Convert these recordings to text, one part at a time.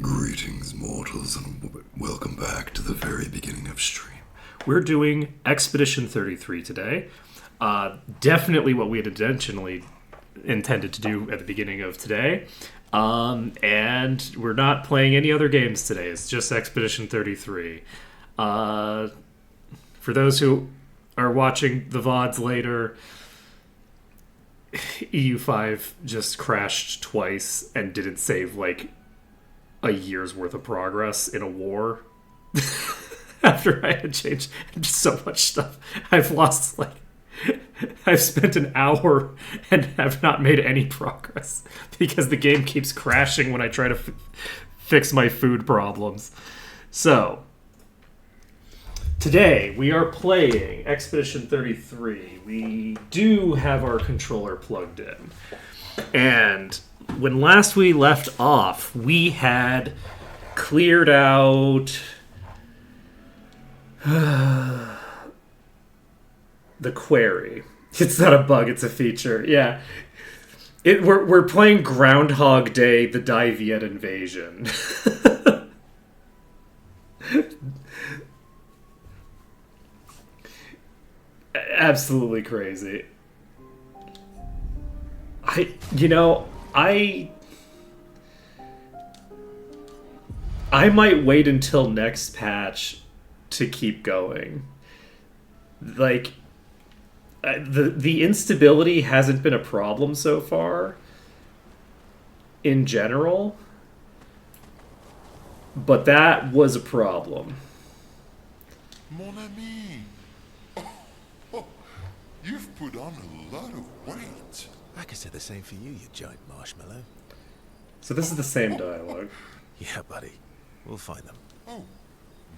Greetings, mortals, and welcome back to the very beginning of stream. We're doing Expedition 33 today. Definitely what we had intentionally intended to do at the beginning of today. And we're not playing any other games today. It's just Expedition 33. For those who are watching the VODs later, EU5 just crashed twice and didn't save, like, a year's worth of progress in a war. After I had changed so much stuff, I've spent an hour and have not made any progress because the game keeps crashing when I try to fix my food problems. So, today we are playing Expedition 33. We do have our controller plugged in. And when last we left off, we had cleared out the quarry. It's not a bug, it's a feature. Yeah. We're playing Groundhog Day, the Dai-Viet invasion. Absolutely crazy. I might wait until next patch to keep going. Like, the instability hasn't been a problem so far in general, but that was a problem. Mon ami, you've put on a lot of weight. I could say the same for you, you giant marshmallow. So this is the same dialogue. Yeah, buddy. We'll find them. Oh,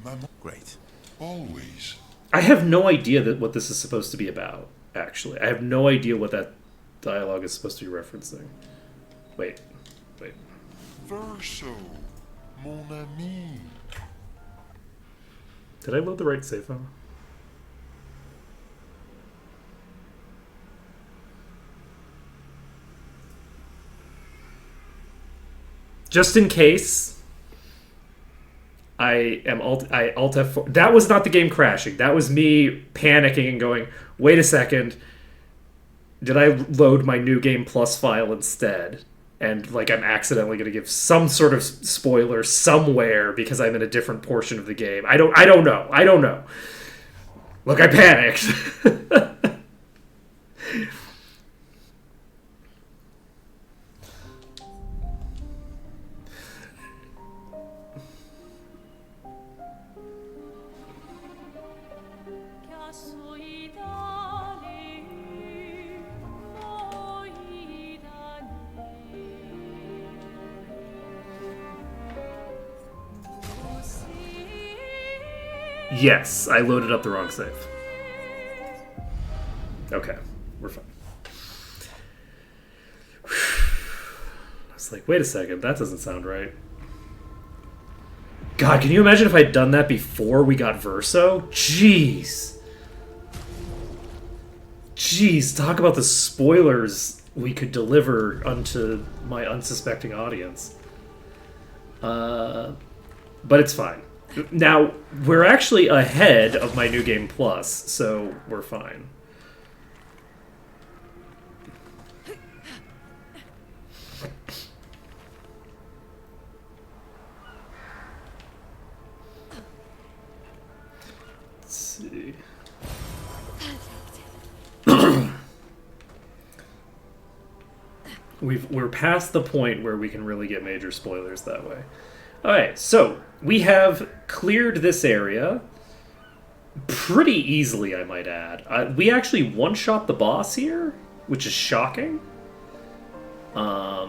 maman. Great. Always. I have no idea what this is supposed to be about, actually. I have no idea what that dialogue is supposed to be referencing. Wait. Verso, mon ami. Did I load the right save file? Just in case, I alt F4. That was not the game crashing. That was me panicking and going, wait a second, did I load my new game plus file instead? And like I'm accidentally going to give some sort of spoiler somewhere because I'm in a different portion of the game. I don't know. Look, I panicked. Yes, I loaded up the wrong save. Okay, we're fine. I was like, wait a second, that doesn't sound right. God, can you imagine if I'd done that before we got Verso? Jeez, talk about the spoilers we could deliver unto my unsuspecting audience. But it's fine. Now, we're actually ahead of my new game plus, so we're fine. Let's see. We're past the point where we can really get major spoilers that way. Alright, so we have cleared this area pretty easily, I might add. We actually one-shot the boss here, which is shocking. Was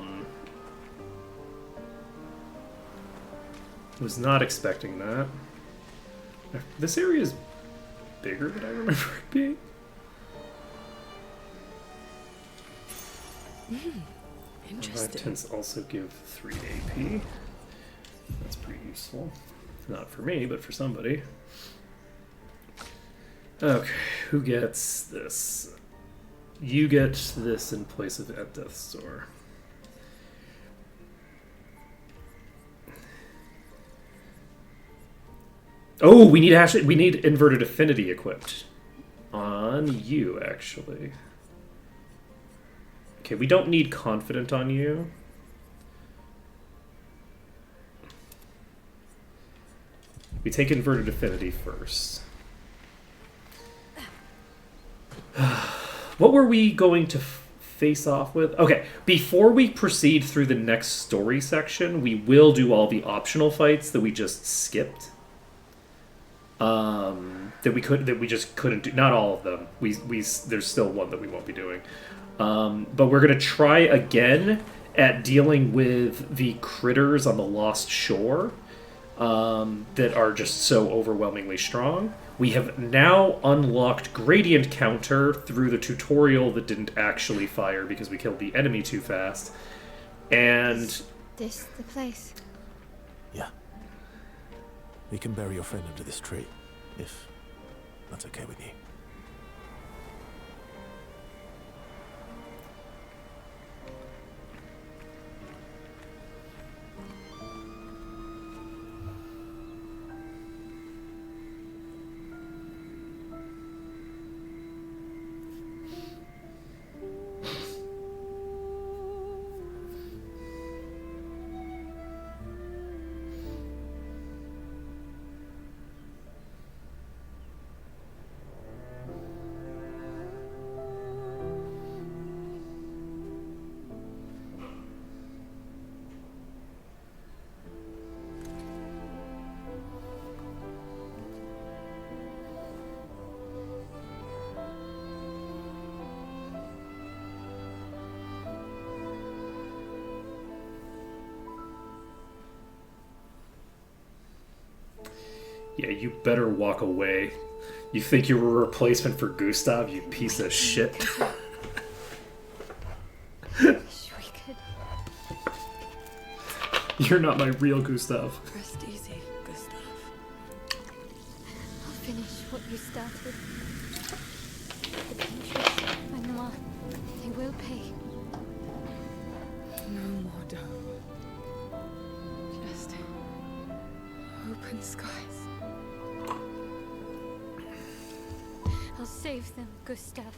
not expecting that. This area is bigger than I remember it being. Interesting. Tends to also give 3 AP. That's pretty useful. Not for me, but for somebody. Okay, who gets this? You get this in place of at Death's Door. Oh, we need inverted affinity equipped on you, actually. Okay, we don't need confident on you. We take inverted affinity first. What were we going to face off with? Okay, before we proceed through the next story section, we will do all the optional fights that we just skipped. That we just couldn't do. Not all of them. There's still one that we won't be doing. But we're gonna try again at dealing with the critters on the Lost Shore that are just so overwhelmingly strong. We have now unlocked Gradient Counter through the tutorial that didn't actually fire because we killed the enemy too fast. And This the place. Yeah. We can bury your friend under this tree, if that's okay with you. yeah, you better walk away. You think you're a replacement for Gustav, you piece of shit. Wish we could. You're not my real Gustav. Rest easy, Gustav. I'll finish what you started. The countries, Manoir, they will pay. No more dome. Just open skies. I'll save them, Gustav.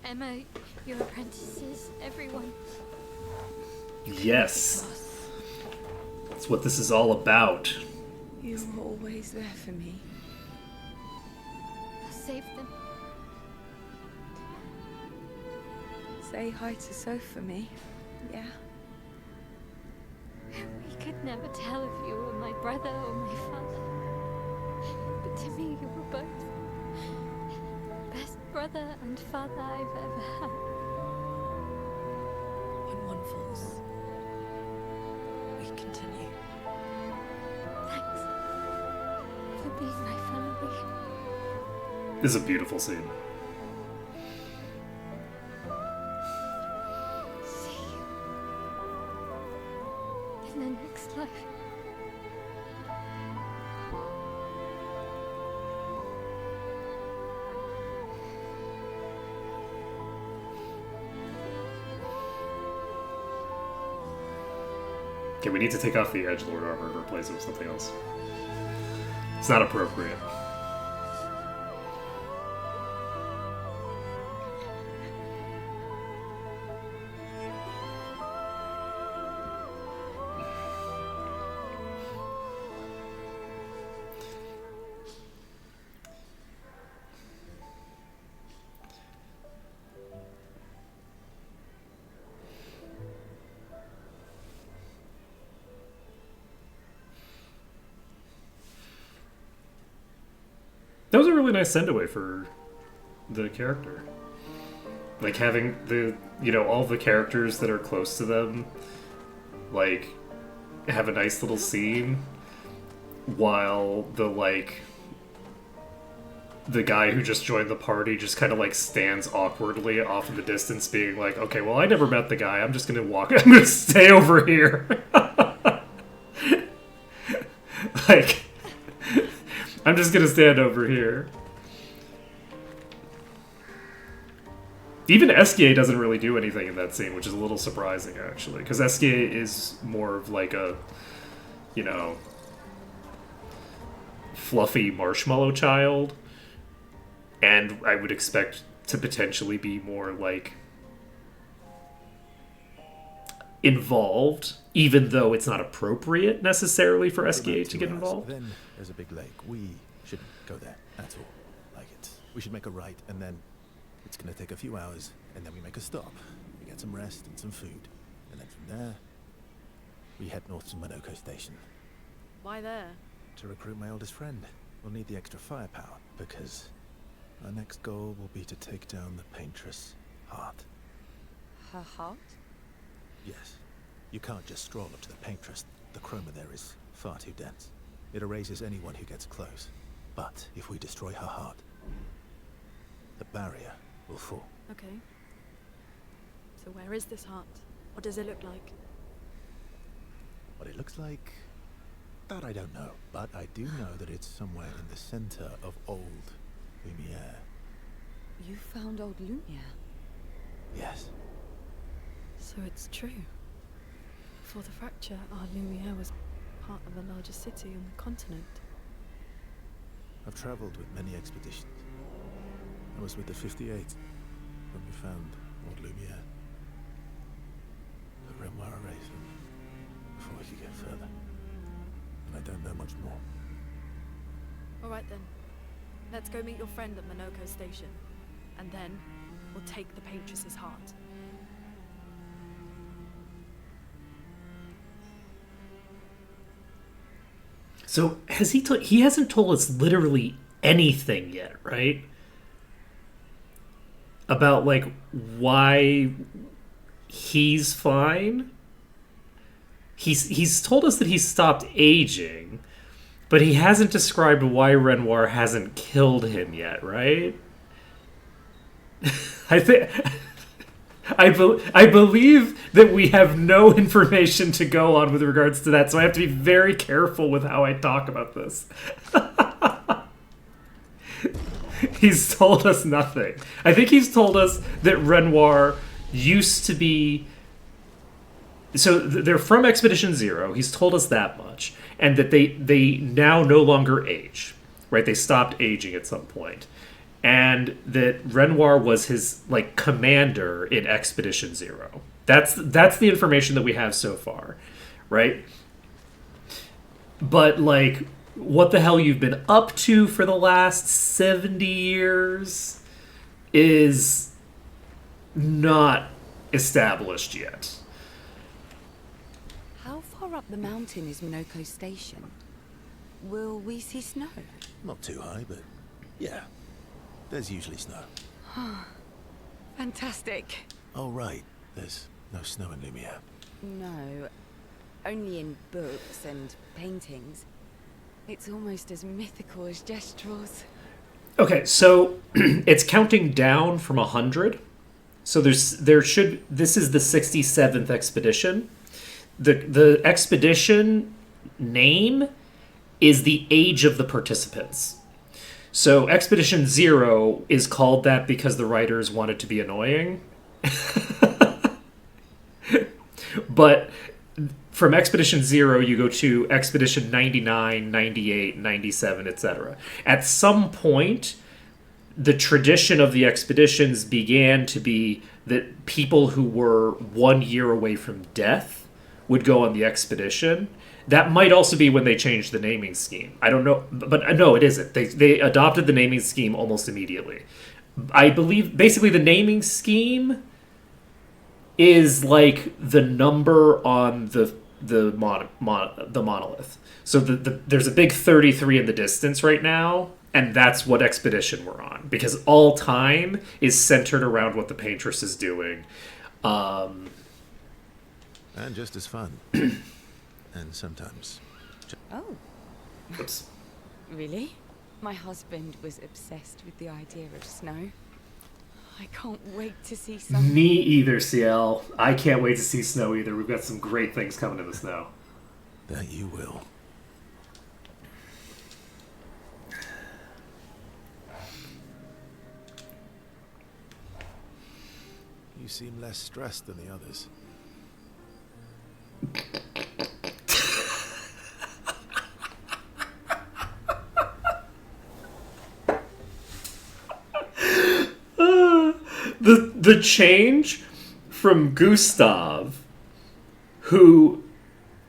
Emma, your apprentices, everyone. Yes. That's what this is all about. You were always there for me. I'll save them. Say hi to Soph for me. Yeah. We could never tell if you were my brother or my father. But to me, you were both. Best brother and father I've ever had. When one falls, we continue. Thanks for being my family. This is a beautiful scene. See you in the next life. Okay, we need to take off the edgelord armor and replace it with something else. It's not appropriate. That was a really nice send away for the character. Like having all the characters that are close to them, like, have a nice little scene while the guy who just joined the party just kind of like stands awkwardly off in the distance being like, okay, well, I never met the guy. I'm just going to walk. I'm going to stay over here. Like, I'm just gonna stand over here. Even Esquier doesn't really do anything in that scene, which is a little surprising, actually. Because Esquier is more of like a, fluffy marshmallow child, and I would expect to potentially be more like involved, even though it's not appropriate necessarily for SK8 to get involved. Then there's a big lake. We shouldn't go there at all. Like it. We should make a right, and then it's gonna take a few hours, and then we make a stop. We get some rest and some food, and then from there, we head north to Minoko Station Why there? to recruit my oldest friend. We'll need the extra firepower because our next goal will be to take down the Paintress Heart. Her heart? Yes. You can't just stroll up to the Paintress. The chroma there is far too dense. It erases anyone who gets close. But if we destroy her heart, the barrier will fall. Okay. So where is this heart? What does it look like? What it looks like, that I don't know. But I do know that it's somewhere in the center of old Lumiere. You found old Lumiere? Yes. So it's true. Before the fracture, our Lumiere was part of the largest city on the continent. I've traveled with many expeditions. I was with the 58th when we found old Lumiere. The Renoir erased them before we could get further. And I don't know much more. All right then. Let's go meet your friend at Minoko Station. And then, we'll take the Paintress's heart. So has he hasn't told us literally anything yet, right? About like why he's fine. He's told us that he's stopped aging, but he hasn't described why Renoir hasn't killed him yet, right? I think I believe that we have no information to go on with regards to that, so I have to be very careful with how I talk about this. He's told us nothing. I think he's told us that Renoir used to be... So they're from Expedition Zero. He's told us that much. And that they now no longer age. Right? They stopped aging at some point. And that Renoir was his like commander in Expedition Zero. That's the information that we have so far. Right? But like... what the hell you've been up to for the last 70 years is not established yet. How far up the mountain is Minoko Station? Will we see snow? Not too high, but yeah. There's usually snow. Fantastic. Oh, right. There's no snow in Lumiere. No, only in books and paintings. It's almost as mythical as Gestrels. Okay, so it's counting down from 100. So this is the 67th expedition. The expedition name is the age of the participants. So Expedition Zero is called that because the writers wanted to be annoying. But from Expedition 0, you go to Expedition 99, 98, 97, etc. At some point, the tradition of the expeditions began to be that people who were 1 year away from death would go on the expedition. That might also be when they changed the naming scheme. I don't know, but no, it isn't. They adopted the naming scheme almost immediately. I believe, basically, the naming scheme is like the number on the monolith. So there's a big 33 in the distance right now, and that's what expedition we're on, because all time is centered around what the Paintress is doing. And just as fun. And sometimes... Oh, Oops. really? My husband was obsessed with the idea of snow. I can't wait to see some. Me either, CL. I can't wait to see snow either. We've got some great things coming in the snow. That you will. You seem less stressed than the others. the change from Gustav, who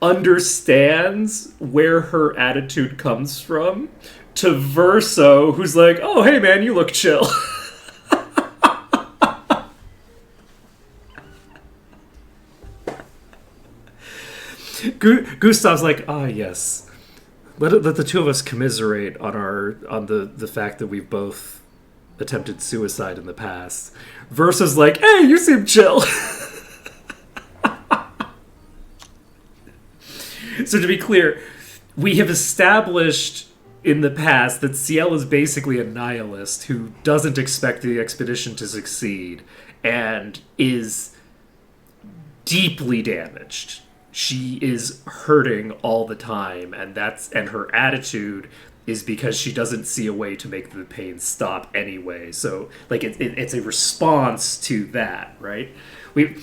understands where her attitude comes from, to Verso, who's like, oh, hey, man, you look chill. Gustav's like, yes. Let the two of us commiserate on the fact that we've both attempted suicide in the past. Verso's like, hey, you seem chill. So to be clear, we have established in the past that Ciel is basically a nihilist who doesn't expect the expedition to succeed and is deeply damaged. She is hurting all the time, and her attitude is because she doesn't see a way to make the pain stop anyway. So, like, it's a response to that, right? We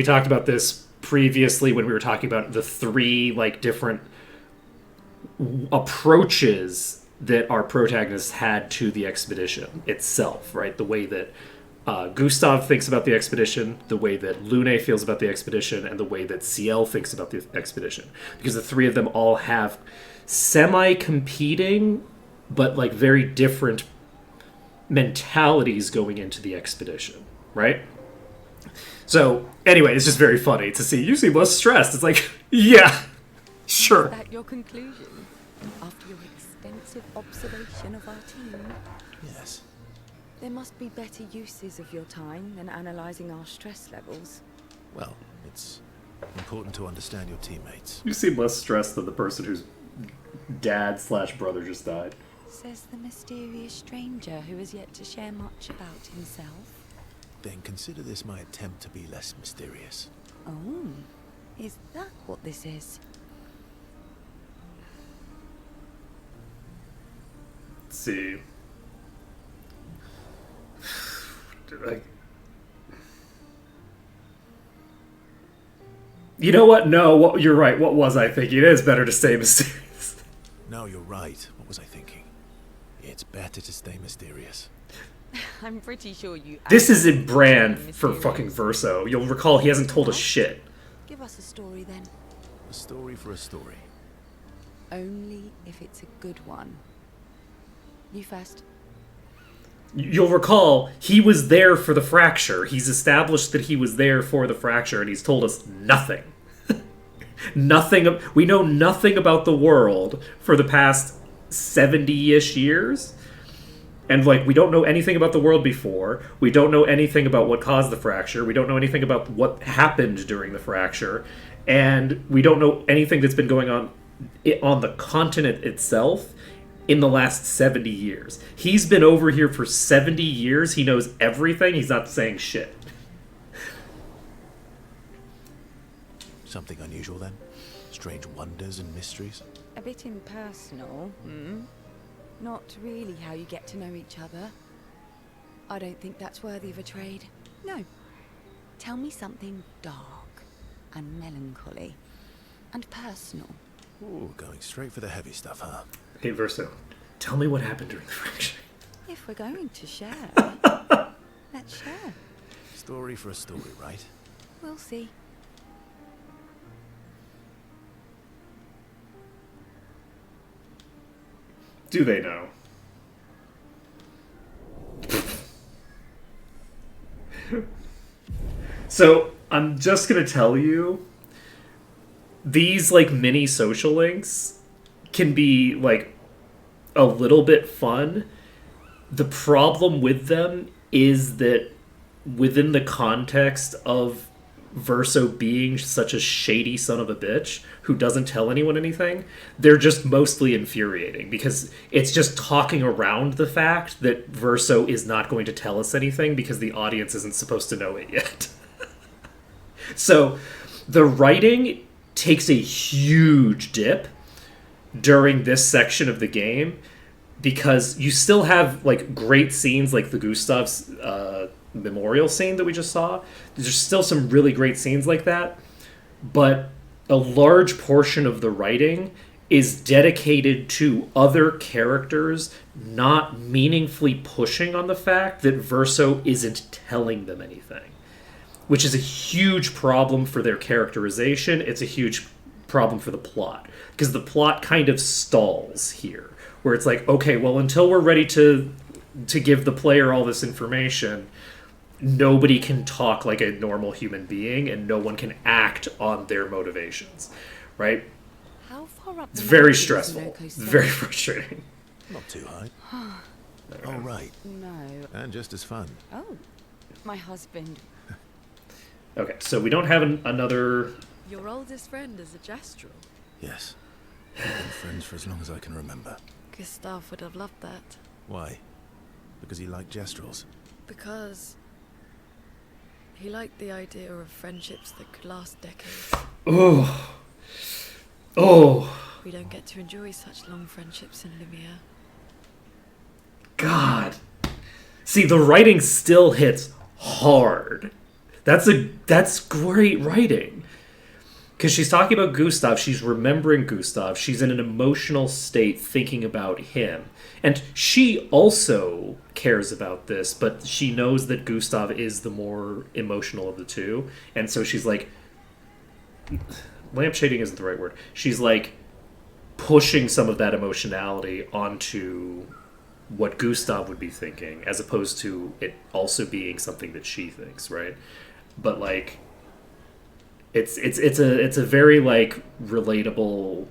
talked about this previously when we were talking about the three, like, different approaches that our protagonists had to the expedition itself, right? The way that Gustav thinks about the expedition, the way that Lune feels about the expedition, and the way that Ciel thinks about the expedition. Because the three of them all have semi-competing, but like very different mentalities going into the expedition, right? So, anyway, it's just very funny to see. You seem less stressed. It's like, yeah, sure. Is that your conclusion? After your extensive observation of our team? Yes. There must be better uses of your time than analysing our stress levels. Well, it's important to understand your teammates. You seem less stressed than the person whose dad/brother just died. Says the mysterious stranger who has yet to share much about himself. Then consider this my attempt to be less mysterious. Oh, is that what this is? Let's see. You know what? No, you're right. What was I thinking? It is better to stay mysterious. No, you're right. What was I thinking? It's better to stay mysterious. I'm pretty sure you... This is in brand for fucking Verso. You'll recall he hasn't told us shit. Give us a story then. A story for a story. Only if it's a good one. You first. You'll recall he was there for the fracture. He's established that he was there for the fracture, and he's told us nothing. We know nothing about the world for the past 70-ish years. And, like, we don't know anything about the world before. We don't know anything about what caused the fracture. We don't know anything about what happened during the fracture. And we don't know anything that's been going on the continent itself in the last 70 years. He's been over here for 70 years. He knows everything. He's not saying shit. Something unusual then? Strange wonders and mysteries? A bit impersonal, Not really how you get to know each other. I don't think that's worthy of a trade. No. Tell me something dark and melancholy and personal. Ooh, going straight for the heavy stuff, huh? Hey, Verso, tell me what happened during the fracture. If we're going to share, let's share. Story for a story, right? We'll see. Do they know? So, I'm just gonna tell you, these, like, mini social links can be, like, a little bit fun. The problem with them is that within the context of Verso being such a shady son of a bitch who doesn't tell anyone anything, they're just mostly infuriating because it's just talking around the fact that Verso is not going to tell us anything because the audience isn't supposed to know it yet. So the writing takes a huge dip during this section of the game because you still have, like, great scenes like the Gustav's memorial scene that we just saw. There's still some really great scenes like that, but a large portion of the writing is dedicated to other characters not meaningfully pushing on the fact that Verso isn't telling them anything, which is a huge problem for their characterization. It's a huge problem for the plot, because the plot kind of stalls here, where it's like, okay, well, until we're ready to give the player all this information, nobody can talk like a normal human being, and no one can act on their motivations, right? How far up It's the very mountain is stressful. Minoko It's Station? very frustrating. Not too high. Oh, right. No. And just as fun. Oh, my husband. Okay, so we don't have another... Your oldest friend is a Gestural. Yes. We've been friends for as long as I can remember. Gustav would have loved that. Why? Because he liked Gestrals. Because he liked the idea of friendships that could last decades. Oh. Oh. We don't get to enjoy such long friendships in Lumiere. God. See, the writing still hits hard. That's great writing. Because she's talking about Gustav, she's remembering Gustav, she's in an emotional state thinking about him. And she also cares about this, but she knows that Gustav is the more emotional of the two. And so she's like... Lampshading isn't the right word. She's like pushing some of that emotionality onto what Gustav would be thinking, as opposed to it also being something that she thinks, right? But like... It's a very like relatable.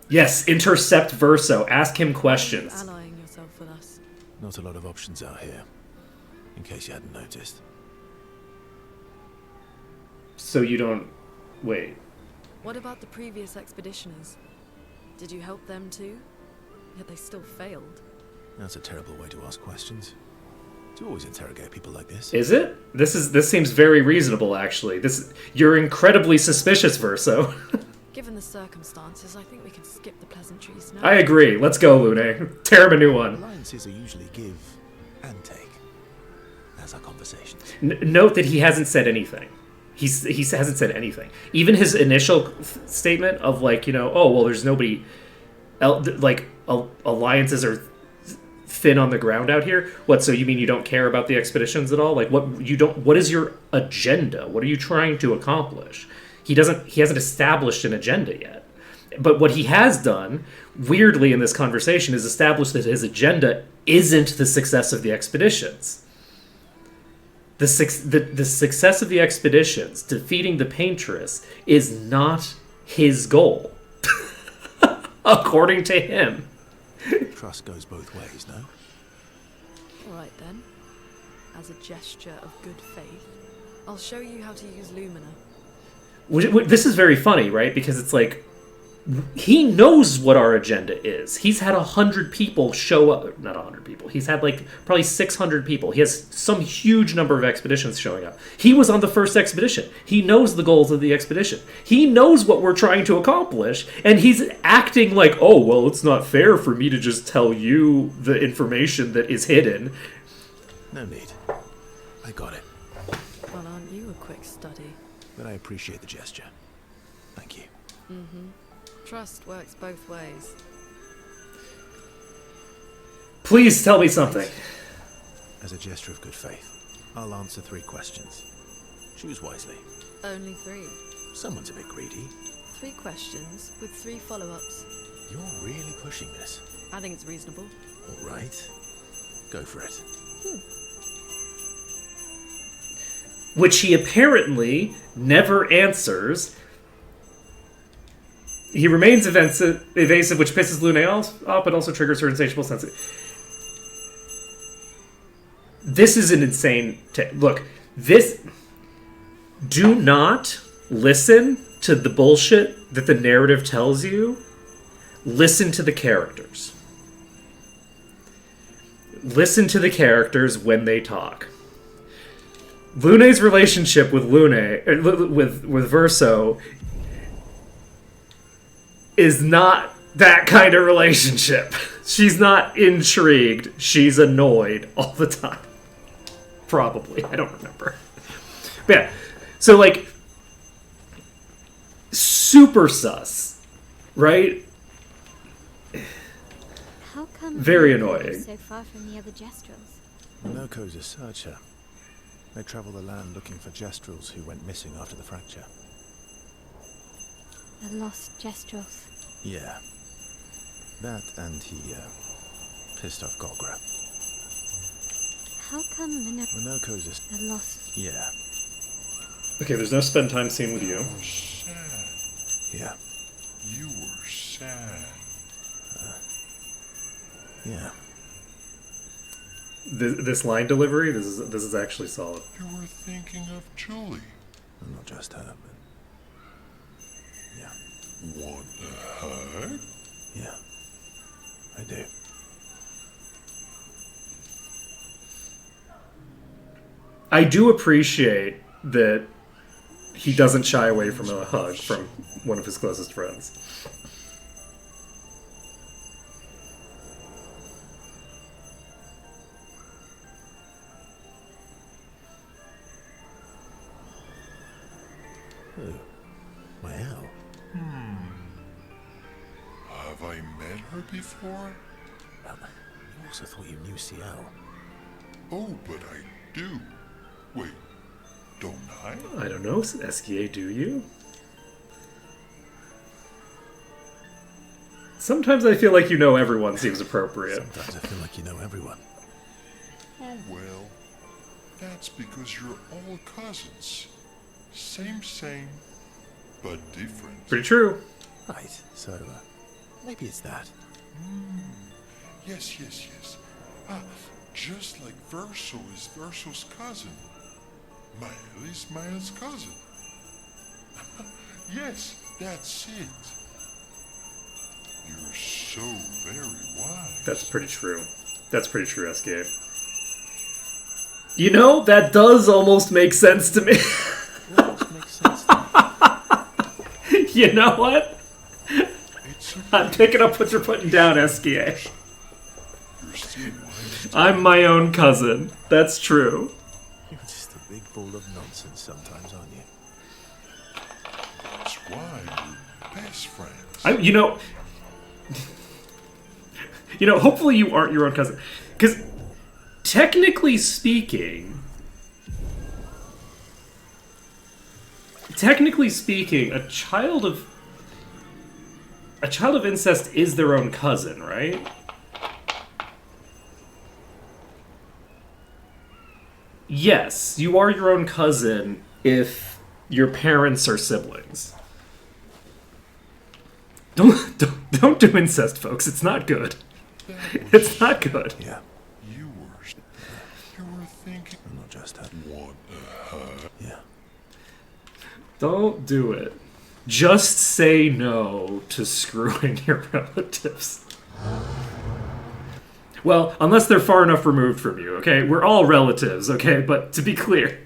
Yes, intercept Verso. Ask him questions. Allying yourself with us. Not a lot of options out here. In case you hadn't noticed. So you don't wait. What about the previous expeditioners? Did you help them too? Yet they still failed. That's a terrible way to ask questions. To always interrogate people like this. Is it? This seems very reasonable, actually. You're incredibly suspicious, Verso. Given the circumstances, I think we can skip the pleasantries now. I agree. Let's go, Lune. Tear him a new one. Alliances are usually give and take. That's our conversations. Note that he hasn't said anything. He hasn't said anything. Even his initial statement of like, oh well, there's nobody. Like alliances are thin on the ground out here. What? So you mean you don't care about the expeditions at all? Like what is your agenda? What are you trying to accomplish? He hasn't established an agenda yet. But what he has done, weirdly in this conversation, is established that his agenda isn't the success of the expeditions. The success of the expeditions, defeating the Paintress, is not his goal. According to him. Trust goes both ways, no? Alright then. As a gesture of good faith, I'll show you how to use Lumina. This is very funny, right? Because it's like, he knows what our agenda is. He's had 100 people show up. Not 100 people. He's had like probably 600 people. He has some huge number of expeditions showing up. He was on the first expedition. He knows the goals of the expedition. He knows what we're trying to accomplish. And he's acting like, oh, well, it's not fair for me to just tell you the information that is hidden. No need. I got it. Well, aren't you a quick study? But I appreciate the gesture. Thank you. Mm-hmm. Trust works both ways. Please tell me something. As a gesture of good faith, I'll answer 3 questions. Choose wisely. Only 3. Someone's a bit greedy. 3 questions with 3 follow-ups. You're really pushing this. I think it's reasonable. All right. Go for it. Which he apparently never answers. He remains evasive, which pisses Lune off, but also triggers her insatiable sense. This is an insane... Look, this... Do not listen to the bullshit that the narrative tells you. Listen to the characters. Listen to the characters when they talk. Lune's relationship with with Verso is not that kind of relationship. She's not intrigued. She's annoyed all the time. Probably. I don't remember. But yeah. So, like, super sus. Right? How come Very you live annoying. so far from the other Jestrels? Minoko's a searcher. They travel the land looking for Jestrels who went missing after the fracture. The lost Jestrels. Yeah. That and he, pissed off Golgra. How come Minoko's a... the lost... Yeah. Okay, there's no spend time scene with you. Sad. Yeah. You were sad. Yeah. This line delivery, this is actually solid. You were thinking of Julie. And not just her, but... Yeah. Want a hug? Yeah. I do. I do appreciate that he doesn't shy away from a hug from one of his closest friends. Oh. Well. Have I met her before? I also thought you knew CL. Oh, but I do. Wait, don't I? I don't know, SKA, do you? Sometimes I feel like you know everyone seems appropriate. Sometimes I feel like you know everyone. Oh, well, that's because you're all cousins. Same, but different. Pretty true. Right, so, maybe it's that. Yes. Just like Verso is Verso's cousin. Mael is Mael's cousin. Yes, that's it. You're so very wise. That's pretty true. That's pretty true, SKA. You know, that does almost make sense to me. That almost makes sense to me. You know what? It's I'm picking up what you're putting down, SKA. You're still wise. I'm my own cousin. That's true. You're just a big ball of nonsense sometimes, aren't you? That's why we're best friends. Hopefully you aren't your own cousin. Because, technically speaking, a child of incest is their own cousin, right? Yes, you are your own cousin if your parents are siblings. Don't do incest, folks. It's not good. It's not good. Yeah. You were thinking. And not just her. Want a hug? Yeah. Don't do it. Just say no to screwing your relatives. Well, unless they're far enough removed from you, okay? We're all relatives, okay? But to be clear.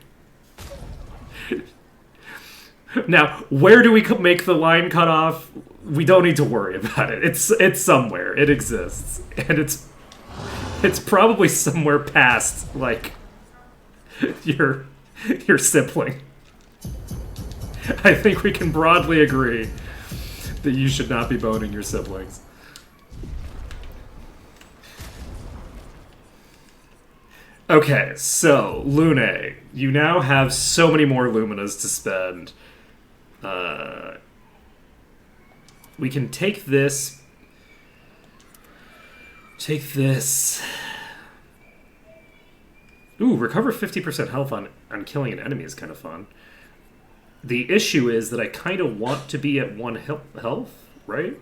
Now, where do we make the line cut off? We don't need to worry about it. It's somewhere. It exists. And it's probably somewhere past, like, your sibling. I think we can broadly agree that you should not be boning your siblings. Okay, so, Lune, you now have so many more Luminas to spend. We can take this. Ooh, recover 50% health on killing an enemy is kind of fun. The issue is that I kind of want to be at 1 health, right?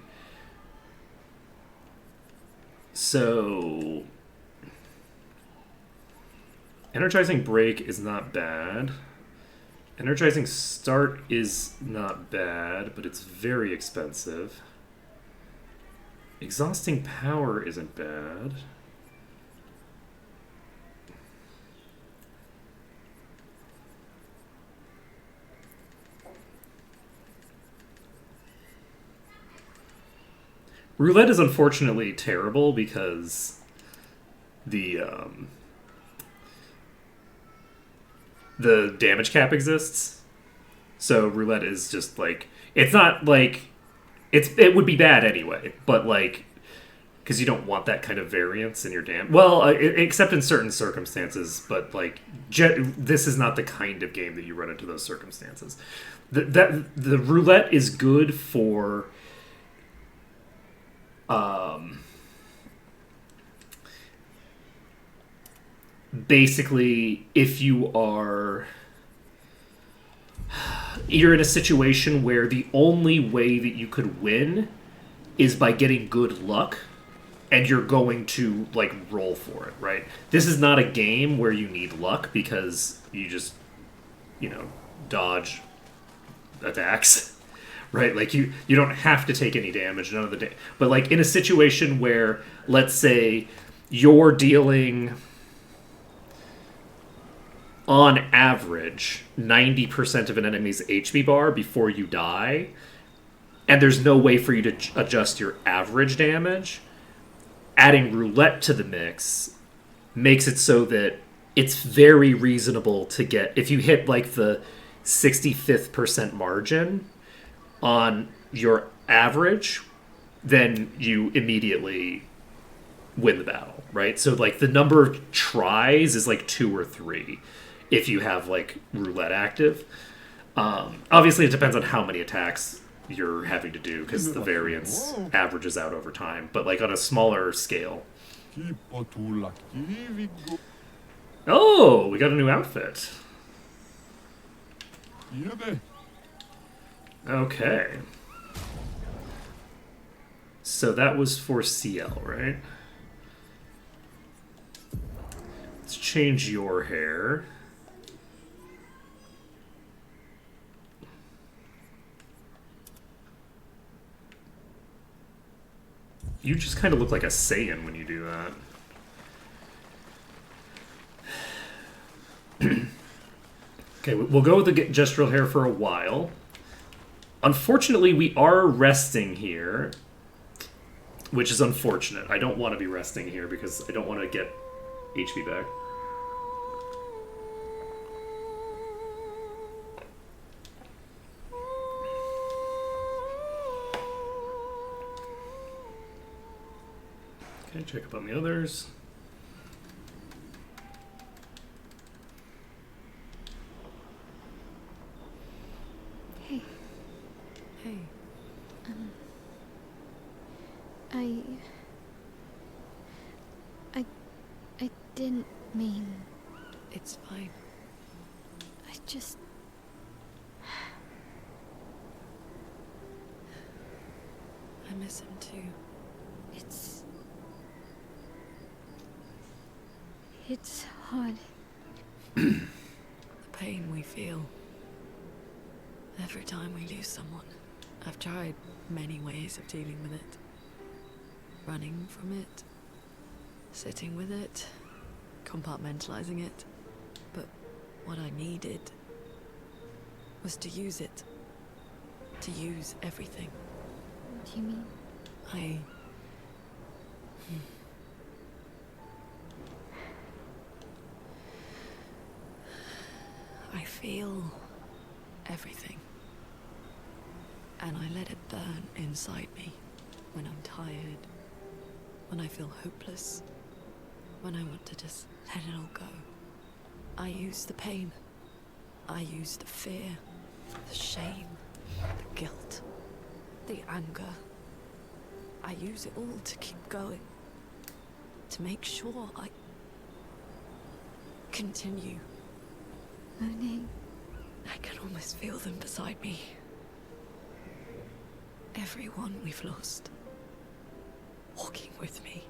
So... Energizing Break is not bad. Energizing Start is not bad, but it's very expensive. Exhausting Power isn't bad. Roulette is unfortunately terrible because the damage cap exists. So roulette is just like, it's not like it would be bad anyway, but like, because you don't want that kind of variance in your damage. Well, except in certain circumstances, but like, this is not the kind of game that you run into those circumstances. The roulette is good for basically if you're in a situation where the only way that you could win is by getting good luck, and you're going to like roll for it, right? This is not a game where you need luck because you just, dodge attacks, right? Like you don't have to take any damage, none of the but like in a situation where, let's say, you're dealing on average 90% of an enemy's HP bar before you die, and there's no way for you to adjust your average damage, adding roulette to the mix makes it so that it's very reasonable to get, if you hit like the 65th percent margin on your average, then you immediately win the battle, right? So like the number of tries is like 2 or 3 if you have like roulette active. Obviously it depends on how many attacks you're having to do because the variance averages out over time, but like on a smaller scale. Oh, we got a new outfit. Okay. So that was for CL, right? Let's change your hair. You just kind of look like a Saiyan when you do that. Okay, we'll go with the gestural hair for a while. Unfortunately, we are resting here, which is unfortunate. I don't want to be resting here because I don't want to get HP back. Okay, check up on the others. Hey. Hey. I didn't mean... It's fine. I just... I miss him too. It's hard. The pain we feel every time we lose someone. I've tried many ways of dealing with it. Running from it, sitting with it, compartmentalizing it. But what I needed was to use it. To use everything. What do you mean? I feel everything. And I let it burn inside me when I'm tired, when I feel hopeless, when I want to just let it all go. I use the pain. I use the fear, the shame, the guilt, the anger. I use it all to keep going, to make sure I continue. Monet. I can almost feel them beside me. Everyone we've lost. Walking with me.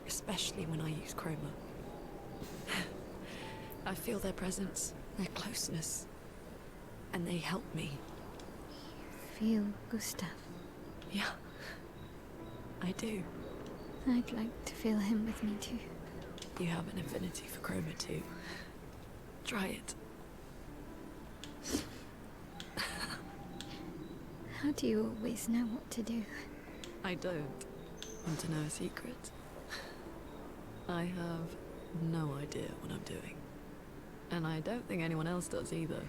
Especially when I use chroma. I feel their presence, their closeness. And they help me. Feel Gustav. Yeah. I do. I'd like to feel him with me too. You have an affinity for chroma too. Try it. How do you always know what to do? I don't. Want to know a secret? I have no idea what I'm doing. And I don't think anyone else does either.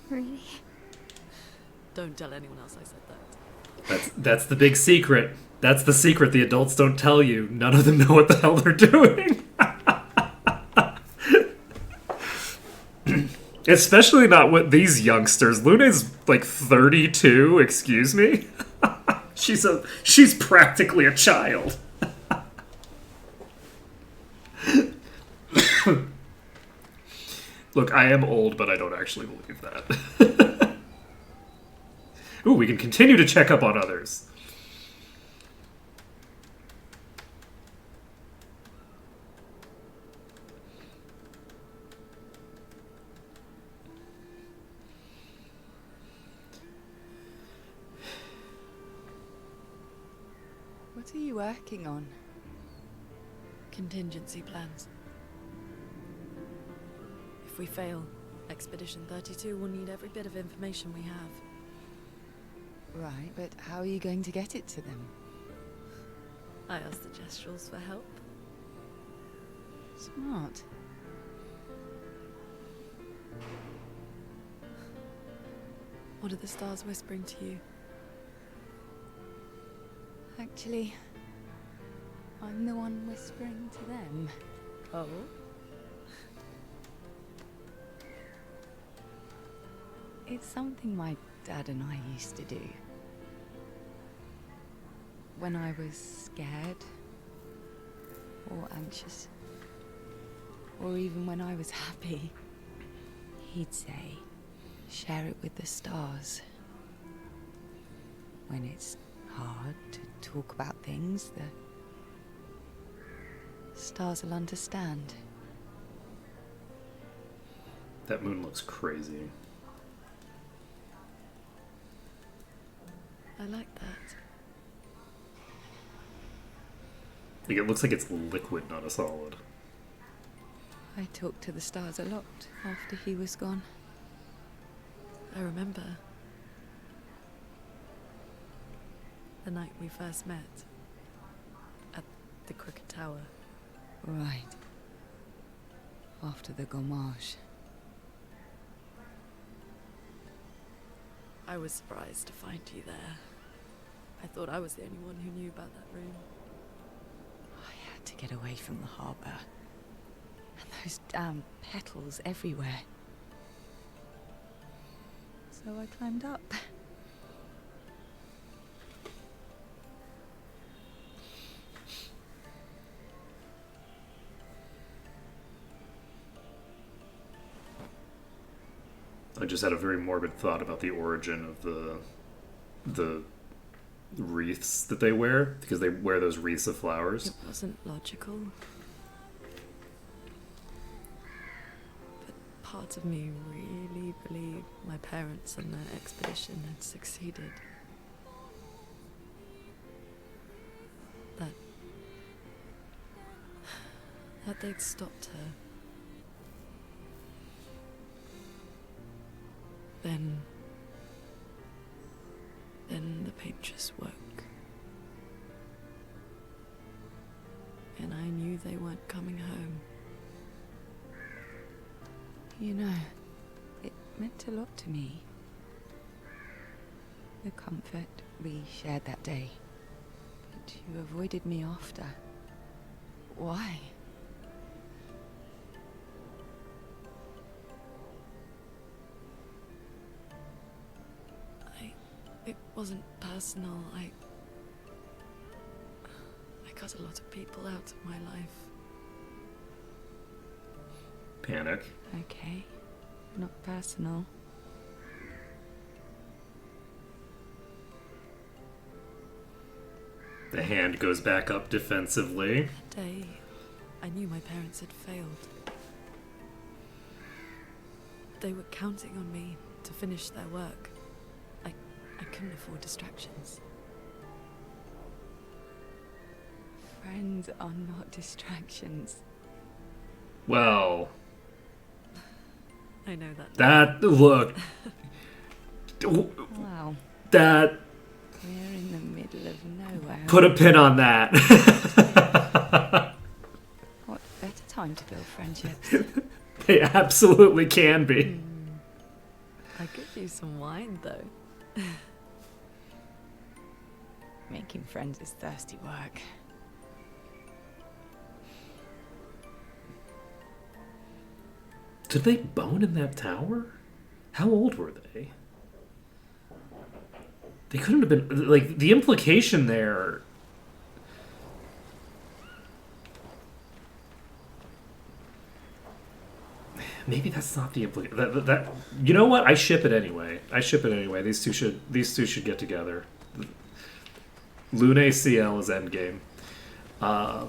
Really? Don't tell anyone else I said that. That's the big secret. That's the secret the adults don't tell you. None of them know what the hell they're doing. Especially not with these youngsters. Luna's like 32, excuse me. She's practically a child. Look, I am old, but I don't actually believe that. Ooh, we can continue to check up on others. What are you working on? Contingency plans. If we fail, Expedition 32 will need every bit of information we have. Right, but how are you going to get it to them? I asked the Gestrals for help. Smart. What are the stars whispering to you? Actually, I'm the one whispering to them. Oh? It's something my dad and I used to do. When I was scared, or anxious, or even when I was happy, he'd say, share it with the stars. When it's hard to talk about things, the stars will understand. That moon looks crazy. I like that. Like, it looks like it's liquid, not a solid. I talked to the stars a lot after he was gone. I remember the night we first met at the Crooked Tower. Right. After the gommage. I was surprised to find you there. I thought I was the only one who knew about that room. I had to get away from the harbour. And those damn petals everywhere. So I climbed up. I just had a very morbid thought about the origin of the wreaths that they wear, because they wear those wreaths of flowers. It wasn't logical. But parts of me really believed my parents and their expedition had succeeded. That they'd stopped her. Then the painters woke. And I knew they weren't coming home. You know, it meant a lot to me. The comfort we shared that day. But you avoided me after. Why? It wasn't personal. I cut a lot of people out of my life. Panic. Okay, not personal. The hand goes back up defensively. That day, I knew my parents had failed. They were counting on me to finish their work. I couldn't afford distractions. Friends are not distractions. Well, I know that. that look. Wow, That we're in the middle of nowhere. put a pin on that. What better time to build friendships? They absolutely can be. I could use some wine, though. Making friends is thirsty work. Did they bone in that tower? How old were they? They couldn't have been, like, the implication there. Maybe that's not the implication. That you know what? I ship it anyway. These two should get together. Lune CL is endgame. I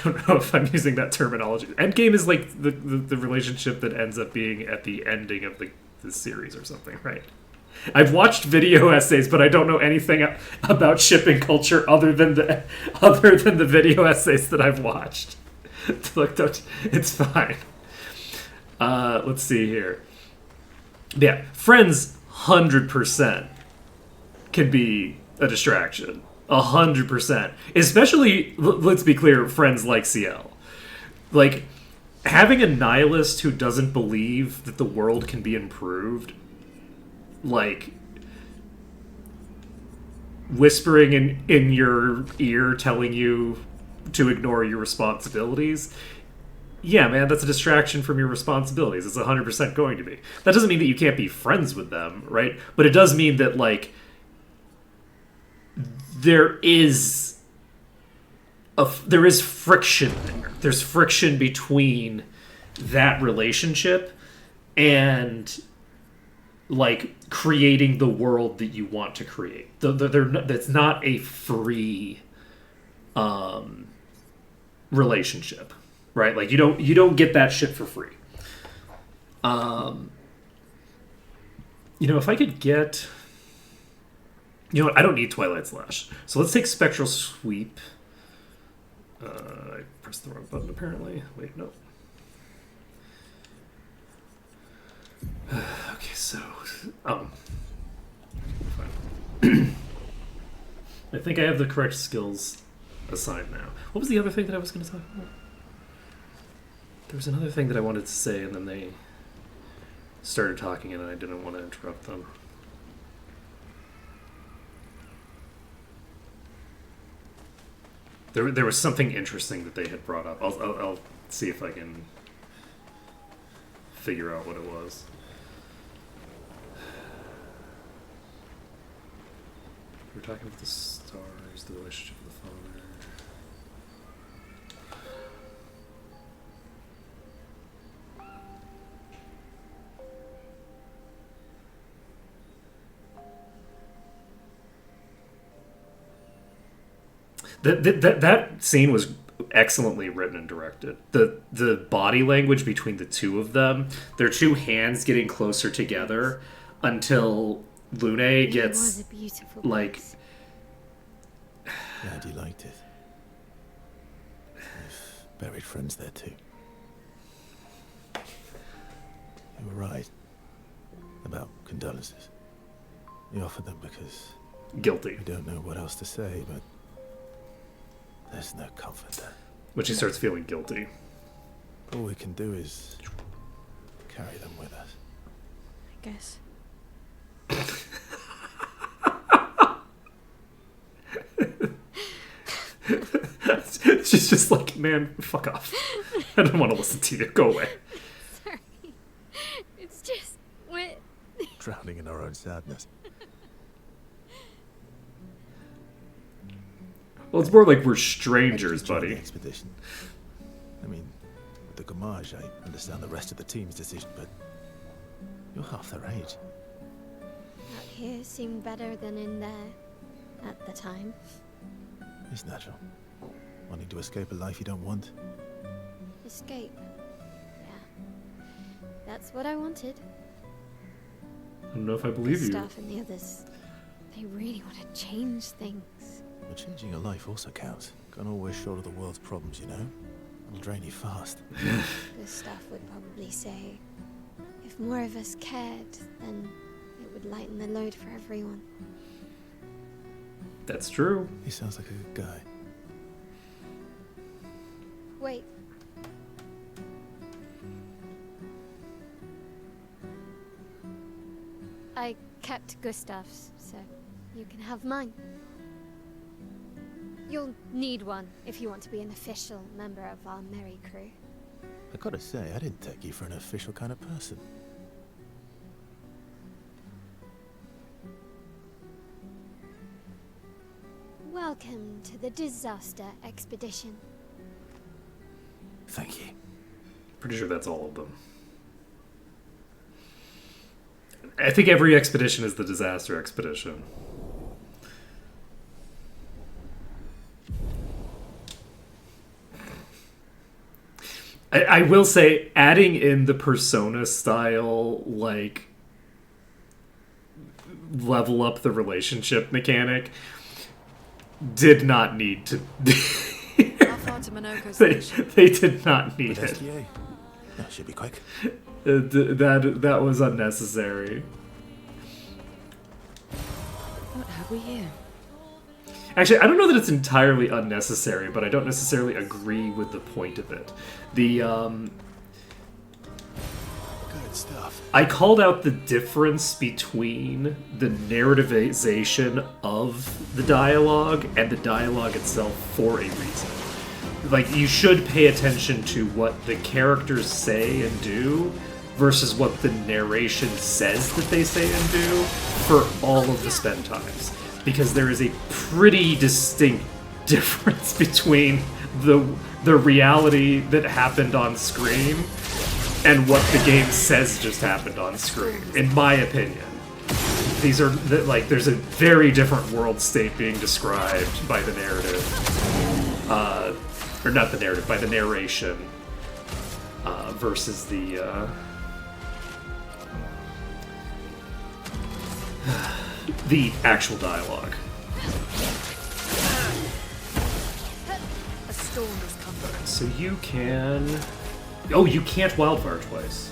don't know if I'm using that terminology. Endgame is like the relationship that ends up being at the ending of the series or something, right? I've watched video essays, but I don't know anything about shipping culture other than the video essays that I've watched. Look, it's fine. Let's see here. Yeah, Friends 100% can be a distraction. 100%. Especially, let's be clear, friends like CL. Like, having a nihilist who doesn't believe that the world can be improved, like, whispering in your ear telling you to ignore your responsibilities, yeah, man, that's a distraction from your responsibilities. It's 100% going to be. That doesn't mean that you can't be friends with them, right? But it does mean that, like, there is friction there. There's friction between that relationship and, like, creating the world that you want to create. That's not a free relationship, right? Like, you don't get that shit for free. If I could get, I don't need Twilight Slash, so let's take Spectral Sweep. I pressed the wrong button apparently. Wait, no. Okay, so fine. I think I have the correct skills assigned now. What was the other thing that I was going to talk about? There was another thing that I wanted to say, and then they started talking, and I didn't want to interrupt them. There was something interesting that they had brought up. I'll see if I can figure out what it was. We're talking about the stars, the relationship with the father. That scene was excellently written and directed. The body language between the two of them, their two hands getting closer together until Lune gets, like... Glad you liked it. We've buried friends there too. You were right about condolences. We offered them because guilty. we don't know what else to say, but there's no comfort there. When she starts feeling guilty. All we can do is carry them with us. I guess. She's just like, man, fuck off. I don't want to listen to you. Go away. Sorry. It's just... we're... Drowning in our own sadness. Well, it's more like we're strangers, Join the buddy. expedition. I mean, with the Gamage, I understand the rest of the team's decision, but you're half their age. Out here seemed better than in there at the time. It's natural. Wanting to escape a life you don't want. Escape. Yeah. That's what I wanted. I don't know if I believe you. Staff and the others, they really want to change things. But changing a life also counts. Can't always shoulder the world's problems, you know? It'll drain you fast. Gustav would probably say, if more of us cared, then it would lighten the load for everyone. That's true. He sounds like a good guy. Wait. I kept Gustav's, so you can have mine. You'll need one if you want to be an official member of our merry crew. I gotta say, I didn't take you for an official kind of person. Welcome to the disaster expedition. Thank you. Pretty sure that's all of them. I think every expedition is the disaster expedition. I will say, adding in the Persona style, like, level up the relationship mechanic did not need to. How far to Minoko Station? They did not need But it. STA? That should be quick. That was unnecessary. What have we here? Actually, I don't know that it's entirely unnecessary, but I don't necessarily agree with the point of it. Good stuff. I called out the difference between the narrativization of the dialogue and the dialogue itself for a reason. Like, you should pay attention to what the characters say and do versus what the narration says that they say and do for all of the spend times. Because there is a pretty distinct difference between the reality that happened on screen and what the game says just happened on screen, in my opinion. These are, there's a very different world state being described by the narrative. Or not the narrative, by the narration. Versus the actual dialogue. A storm is coming. So you can... Oh, you can't wildfire twice.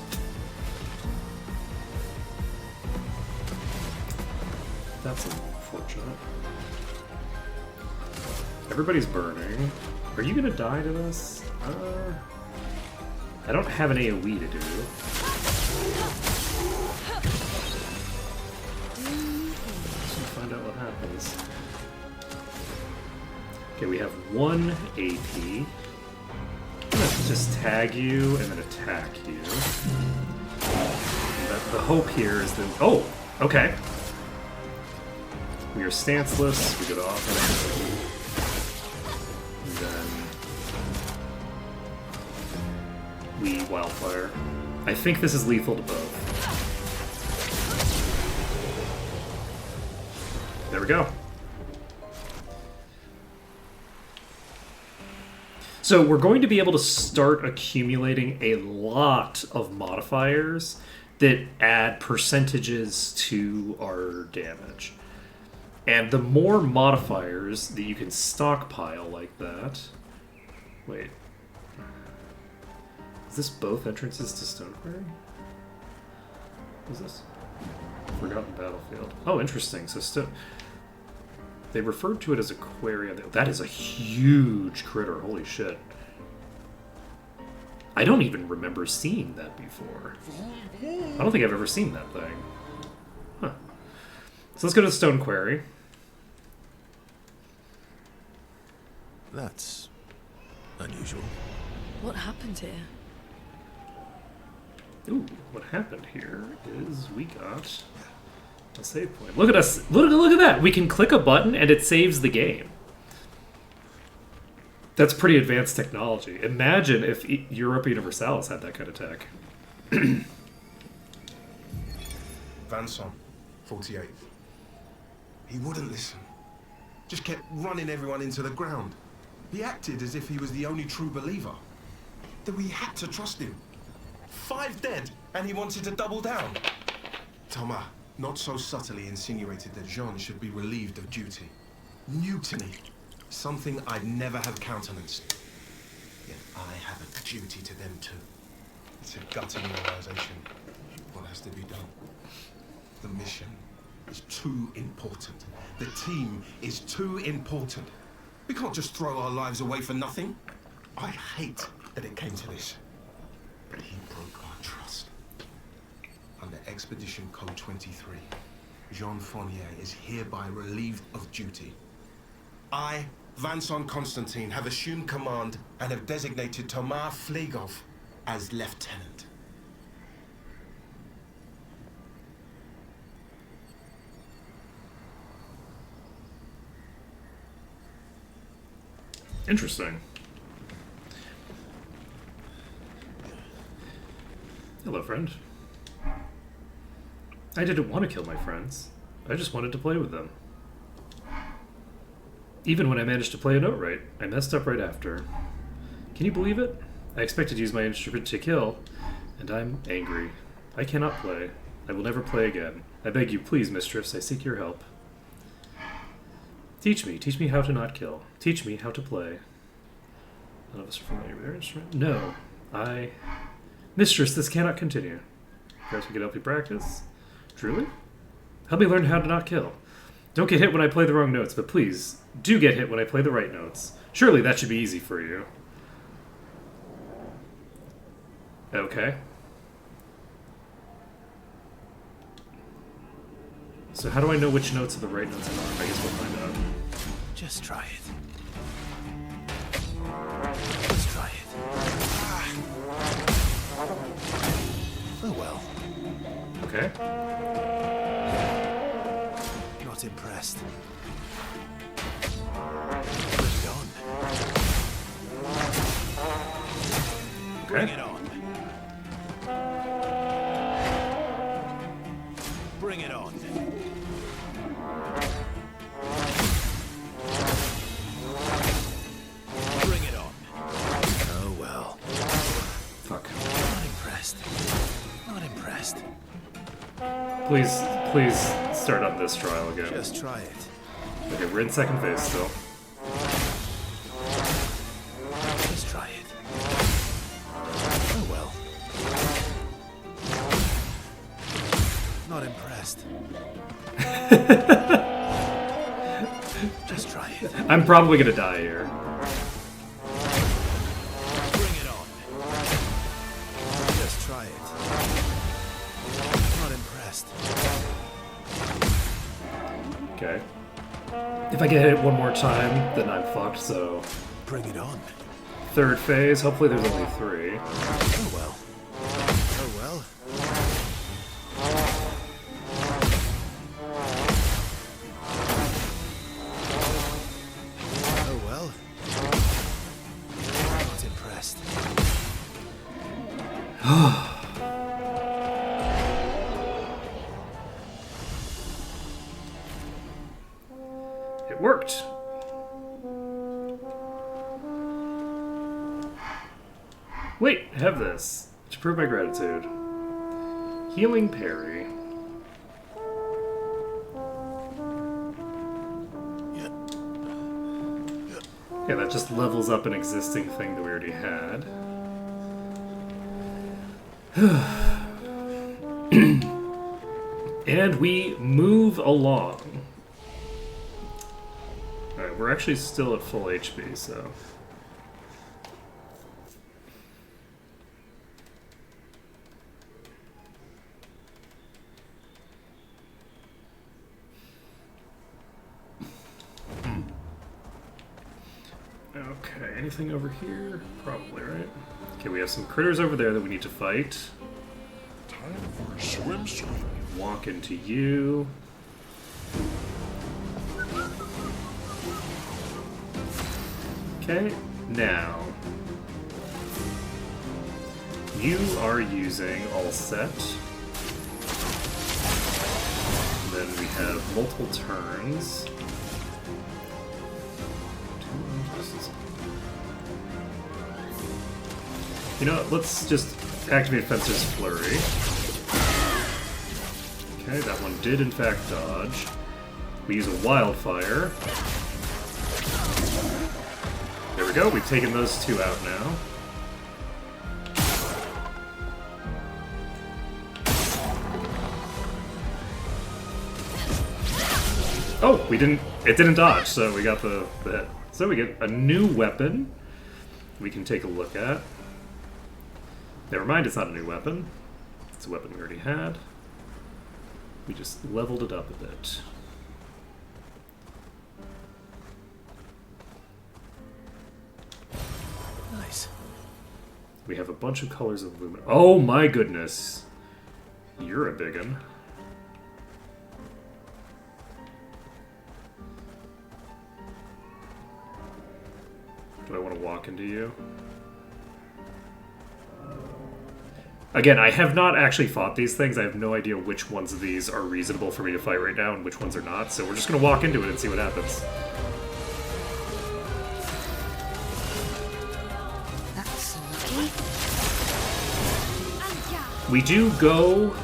That's unfortunate. Everybody's burning. Are you gonna die to this? I don't have an AoE to do. Let's find out what happens. Okay, we have 1 AP. I'm gonna just tag you and then attack you. The hope here is that... Oh! Okay. We are stanceless. We go to offense. And then... we wildfire. I think this is lethal to both. There we go. So we're going to be able to start accumulating a lot of modifiers that add percentages to our damage. And the more modifiers that you can stockpile like that... Wait. Is this both entrances to Stone Quarry? What is this? Forgotten Battlefield. Oh, interesting. So they referred to it as a quarry. That is a huge critter. Holy shit. I don't even remember seeing that before. I don't think I've ever seen that thing. Huh. So let's go to the Stone Quarry. That's unusual. What happened here? Ooh, what happened here is we got a save point. Look at us. Look at that. We can click a button and it saves the game. That's pretty advanced technology. Imagine if Europa Universalis had that kind of tech. Vanson, 48th. He wouldn't listen. Just kept running everyone into the ground. He acted as if he was the only true believer. That we had to trust him. 5 dead, and he wanted to double down. Thomas, not so subtly insinuated that Jean should be relieved of duty. Mutiny. Something I'd never have countenanced. Yet I have a duty to them too. It's a gutting realization. What has to be done? The mission is too important. The team is too important. We can't just throw our lives away for nothing. I hate that it came to this. But he broke our trust. Under Expedition Code 23, Jean Fournier is hereby relieved of duty. I, Vincent Constantine, have assumed command and have designated Thomas Flegov as lieutenant. Interesting. Hello, friend. I didn't want to kill my friends. I just wanted to play with them. Even when I managed to play a note right, I messed up right after. Can you believe it? I expected to use my instrument to kill, and I'm angry. I cannot play. I will never play again. I beg you, please, mistress, I seek your help. Teach me how to not kill. Teach me how to play. None of us are familiar with your instrument. No, Mistress, this cannot continue. Perhaps we can help you practice? Truly? Help me learn how to not kill. Don't get hit when I play the wrong notes, but please, do get hit when I play the right notes. Surely that should be easy for you. Okay. So how do I know which notes are the right notes or not? I guess we'll find out. Just try it. Just try it. Oh well. Okay. Not impressed. Bring it on. Bring Okay. it on. Bring it on. Bring it on. Oh well. Fuck. Not impressed. Not impressed. Please start on this trial again. Just try it. Okay, we're in second phase still. Just try it. Oh well. Not impressed. Just try it. I'm probably gonna die here. Bring it on. Just try it. Not impressed. Okay. If I get hit one more time, then I'm fucked, so... Bring it on. Third phase, hopefully there's only 3. Oh well. Oh well. Oh well. Not impressed. It worked! Wait, I have this. To prove my gratitude. Healing parry. Yeah, that just levels up an existing thing that we already had. And we move along. Alright, we're actually still at full HP, so... Okay, anything over here? Probably, right? Okay, we have some critters over there that we need to fight. Time for a swim. Walk into you. Okay, now. You are using all set. Then we have multiple turns. You know what, let's just activate Fencer's Flurry. Okay, that one did in fact dodge. We use a Wildfire. There we go, we've taken those 2 out now. Oh, it didn't dodge, so we got the hit. So we get a new weapon we can take a look at. Never mind, it's not a new weapon. It's a weapon we already had. We just leveled it up a bit. Nice. We have a bunch of colors of lumen. Oh my goodness! You're a biggin. Do I want to walk into you? Again, I have not actually fought these things. I have no idea which ones of these are reasonable for me to fight right now and which ones are not, so we're just going to walk into it and see what happens. That's lucky. We do go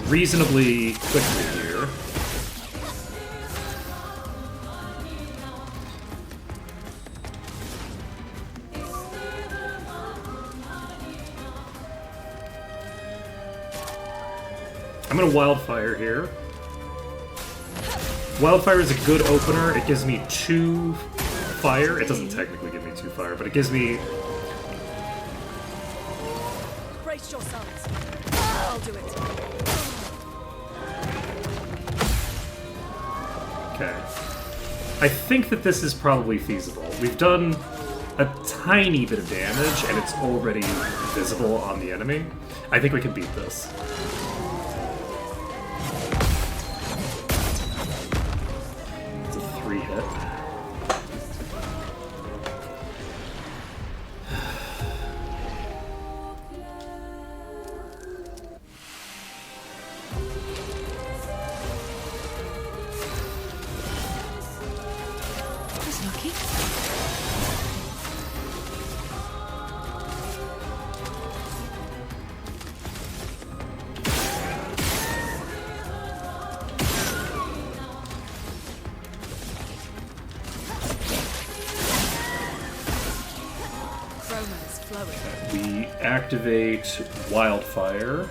reasonably quickly here. I'm gonna wildfire here. Wildfire is a good opener. It gives me 2 fire. It doesn't technically give me 2 fire, but it gives me... Brace yourselves. I'll do it. Okay. I think that this is probably feasible. We've done a tiny bit of damage, and it's already visible on the enemy. I think we can beat this. It's a 3-hit. That's lucky. Chroma's flowing. We activate Wildfire.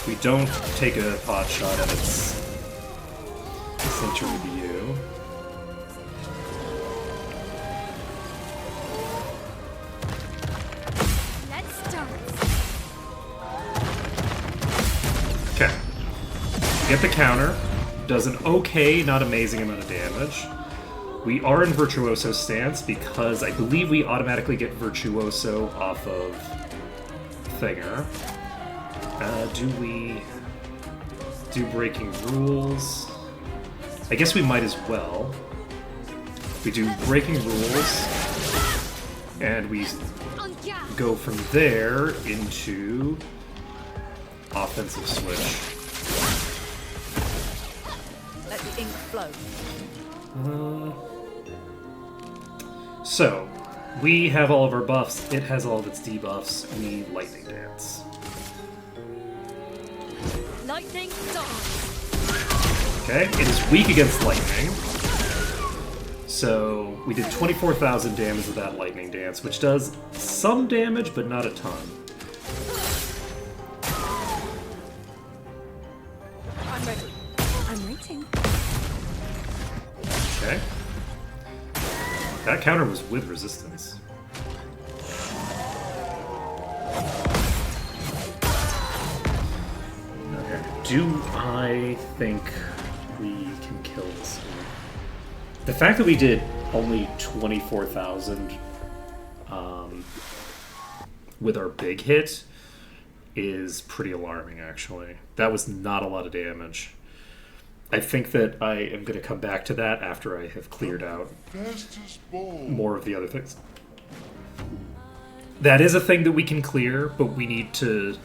We don't take a pot shot at its center view. Let's dance. Okay. Get the counter. Does an okay, not amazing amount of damage. We are in Virtuoso stance because I believe we automatically get Virtuoso off of Thinger. Do we do Breaking Rules? I guess we might as well. We do Breaking Rules, and we go from there into Offensive Switch. Let the ink flow. So, we have all of our buffs, it has all of its debuffs, we Lightning Dance. Lightning dance. Okay, it is weak against lightning. So, we did 24,000 damage with that Lightning Dance, which does some damage, but not a ton. I'm ready. I'm waiting. Okay. That counter was with resistance. Okay. Do I think we can kill this one? The fact that we did only 24,000 with our big hit is pretty alarming, actually. That was not a lot of damage. I think that I am going to come back to that after I have cleared out more of the other things. That is a thing that we can clear, but we need to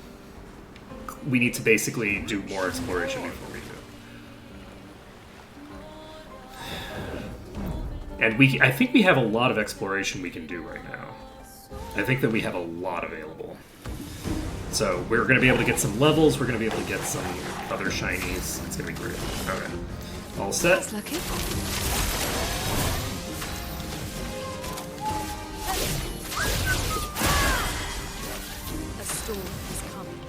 basically do more exploration before we do. And I think we have a lot of exploration we can do right now. I think that we have a lot available. So we're going to be able to get some levels, we're going to be able to get some other shinies. It's going to be great. Okay. All set. That's lucky. A storm is coming.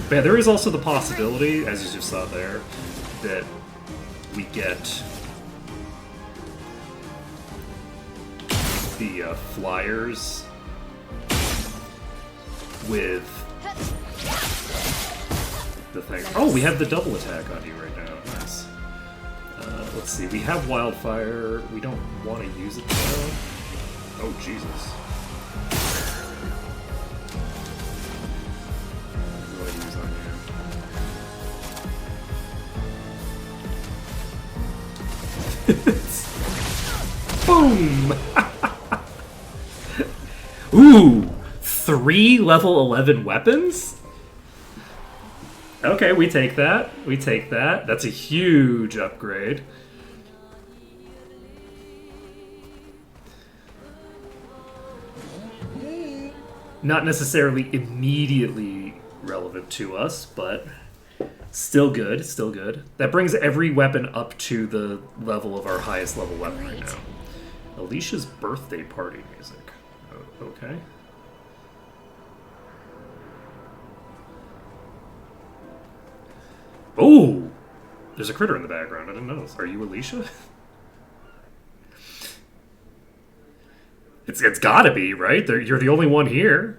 But yeah, there is also the possibility, as you just saw there, that we get the flyers with the thing. Oh, we have the double attack on you right now. Nice. Let's see. We have wildfire. We don't want to use it though. Oh, Jesus. What do I use on you? Boom! Ooh! 3 level 11 weapons? Okay, we take that. We take that. That's a huge upgrade. Not necessarily immediately relevant to us, but still good, still good. That brings every weapon up to the level of our highest level weapon right now. Alicia's birthday party music. Oh, okay. Oh! There's a critter in the background. I didn't notice. Are you Alicia? It's gotta be, right? You're the only one here.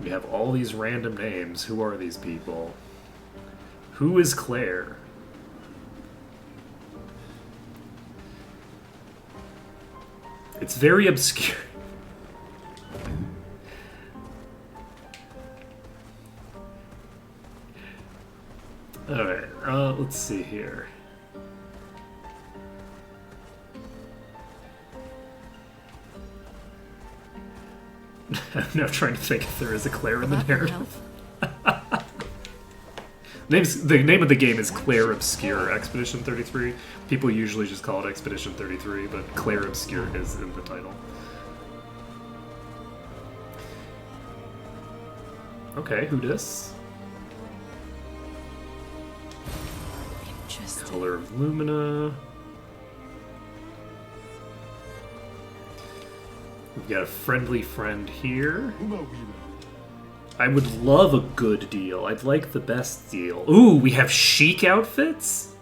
We have all these random names. Who are these people? Who is Claire? It's very obscure. Alright, let's see here. I'm now trying to think if there is a Claire in the narrative. The name of the game is Claire Obscure Expedition 33. People usually just call it Expedition 33, but Claire Obscure is in the title. Okay, who dis? Color of Lumina. We've got a friendly friend here. I would love a good deal. I'd like the best deal. Ooh, we have chic outfits?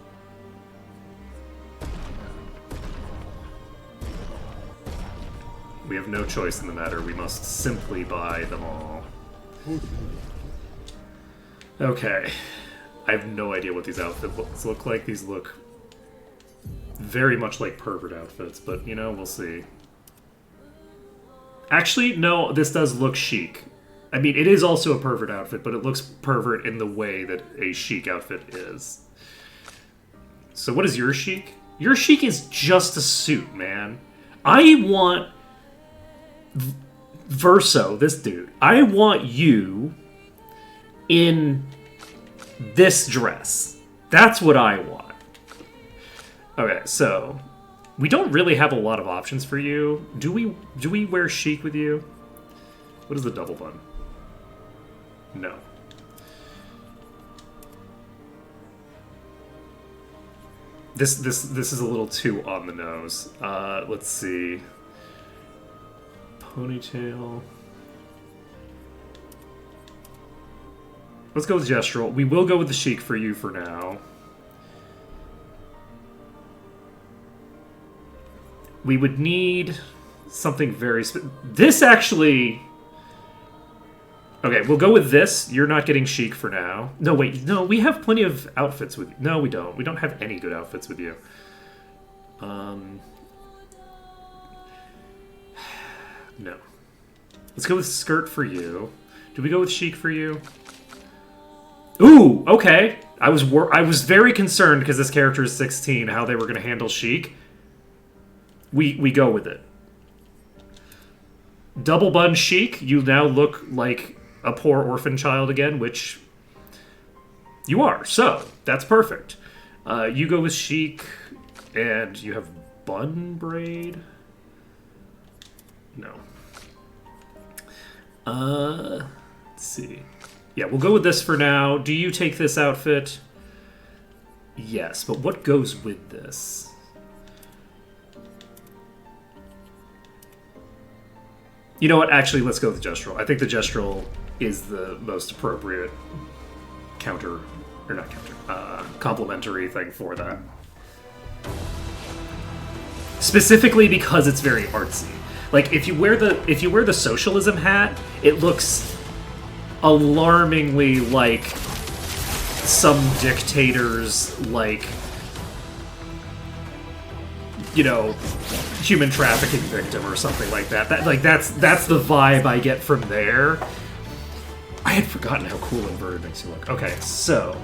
We have no choice in the matter. We must simply buy them all. Okay. I have no idea what these outfits look like. These look very much like pervert outfits, but, you know, we'll see. Actually, no, this does look chic. I mean, it is also a pervert outfit, but it looks pervert in the way that a chic outfit is. So what is your chic? Your chic is just a suit, man. I want... Verso, this dude. I want you in... this dress. That's what I want. Okay, so we don't really have a lot of options for you. Do we wear chic with you? What is the double bun? No. This is a little too on the nose. Let's see. Ponytail. Let's go with gestural. We will go with the chic for you for now. We would need something very this actually... Okay, we'll go with this. You're not getting chic for now. No, wait. No, we have plenty of outfits with you. No, we don't. We don't have any good outfits with you. No. Let's go with skirt for you. Do we go with chic for you? Ooh, okay. I was very concerned because this character is 16, how they were going to handle chic. We go with it. Double bun chic. You now look like a poor orphan child again, which you are. So that's perfect. You go with chic, and you have bun braid. No. Let's see. Yeah, we'll go with this for now. Do you take this outfit? Yes, but what goes with this? You know what? Actually, let's go with the gestural. I think the gestural is the most appropriate counter, or not counter, complementary thing for that. specifically because it's very artsy. Like if you wear the socialism hat, it looks alarmingly like some dictator's, like, you know, human trafficking victim or something like that. That's the vibe I get from there. I had forgotten how cool inverted makes you look. Okay, so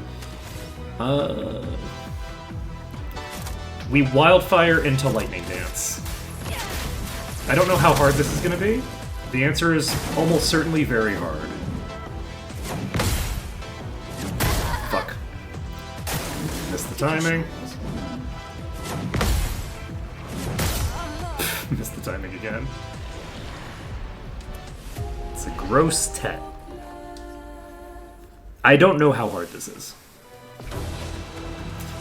we wildfire into lightning dance. I don't know how hard this is going to be. The answer is almost certainly very hard. Fuck. Missed the timing. Missed the timing again. It's a gross tet. I don't know how hard this is.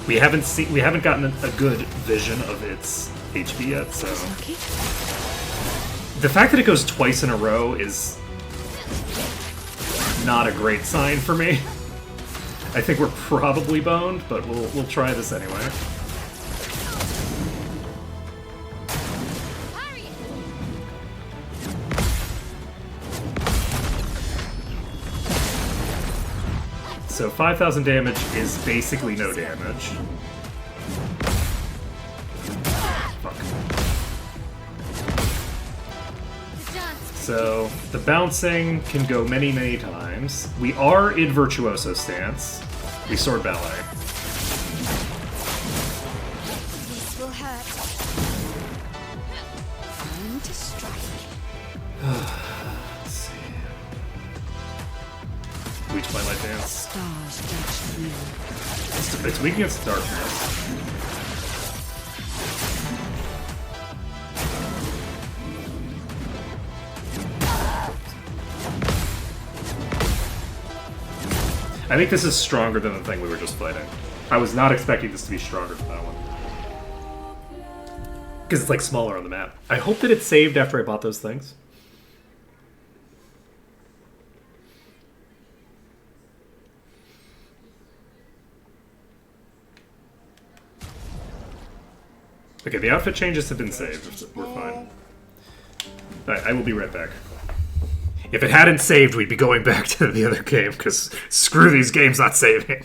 We haven't gotten a good vision of its HP yet, so the fact that it goes twice in a row is not a great sign for me. I think we're probably boned, but we'll try this anyway. So 5,000 damage is basically no damage. Fuck. So the bouncing can go many, many times. We are in Virtuoso stance. We sword ballet. This will hurt. Time to strike. Let's see. We Twilight Dance. Stars touch you. It's weak against darkness. I think this is stronger than the thing we were just fighting. I was not expecting this to be stronger than that one. Because it's like smaller on the map. I hope that it saved after I bought those things. Okay, the outfit changes have been saved. We're fine. Alright, I will be right back. If it hadn't saved, we'd be going back to the other game, because screw these games not saving.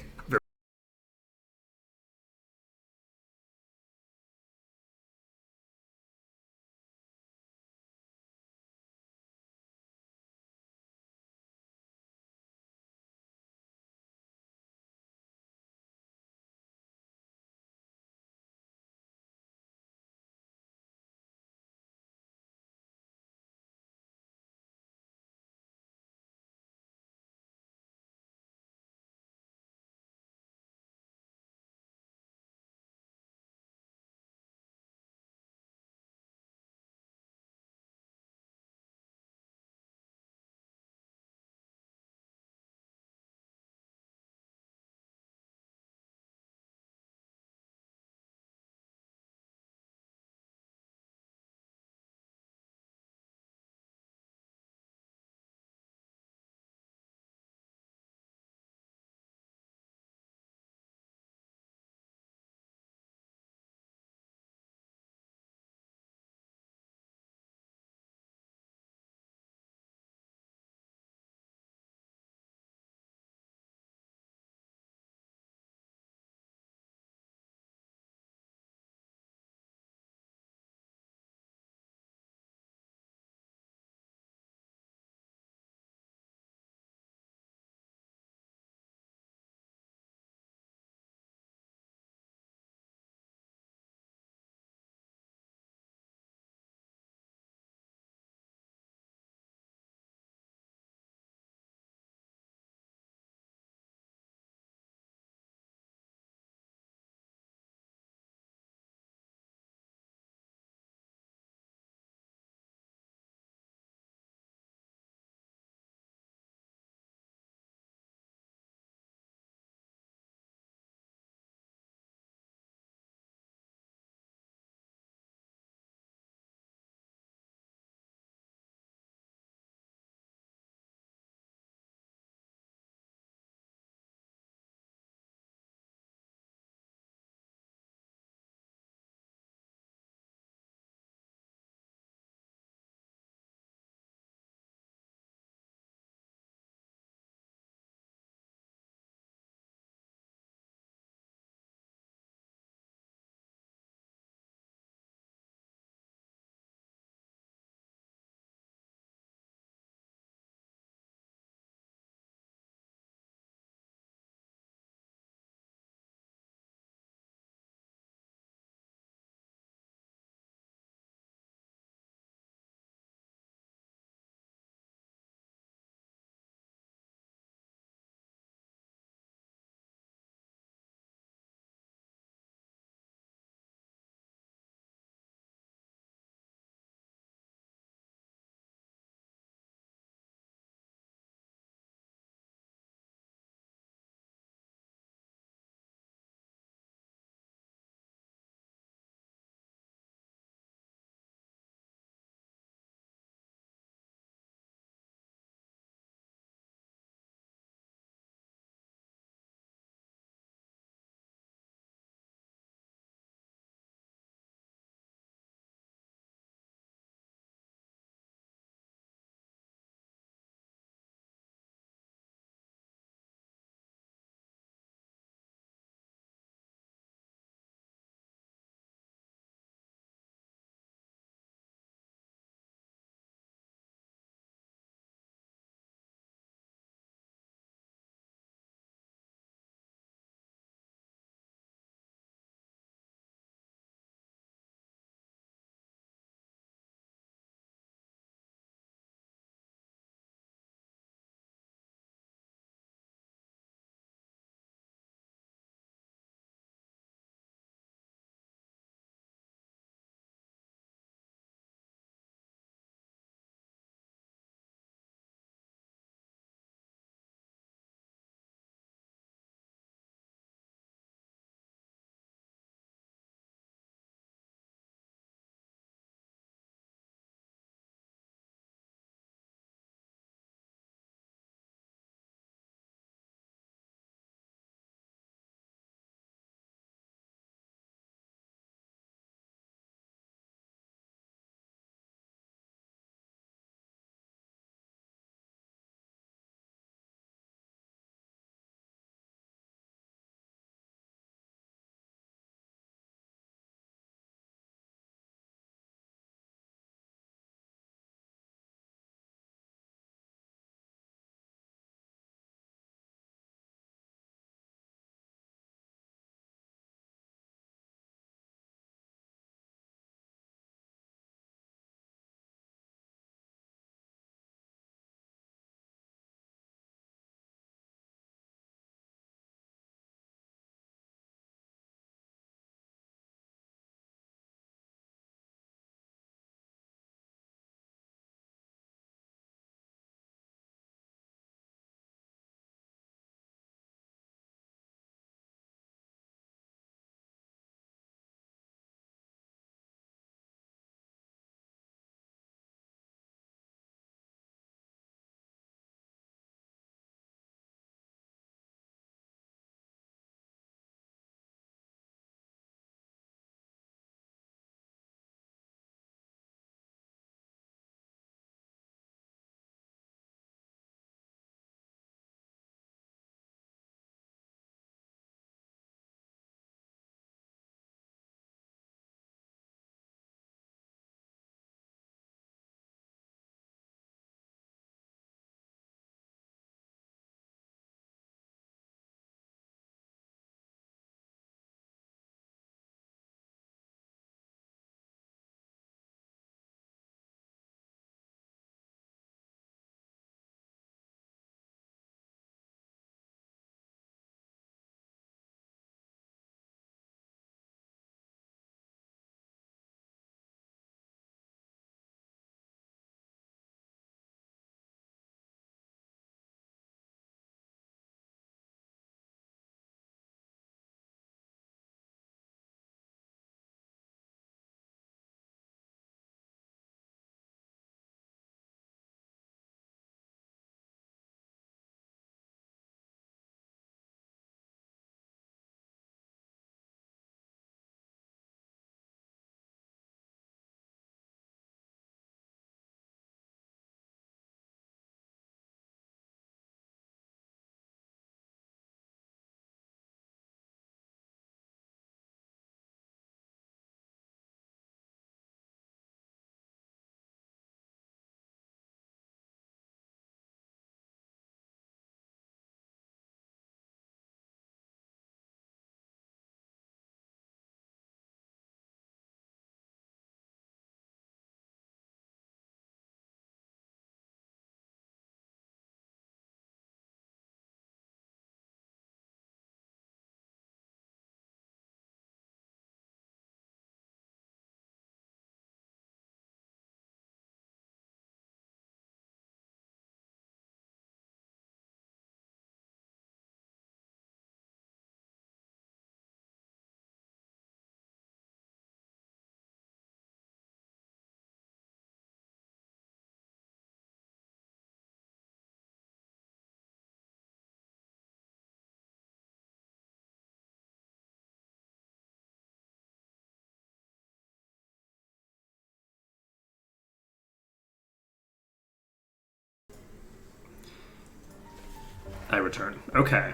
I return. Okay.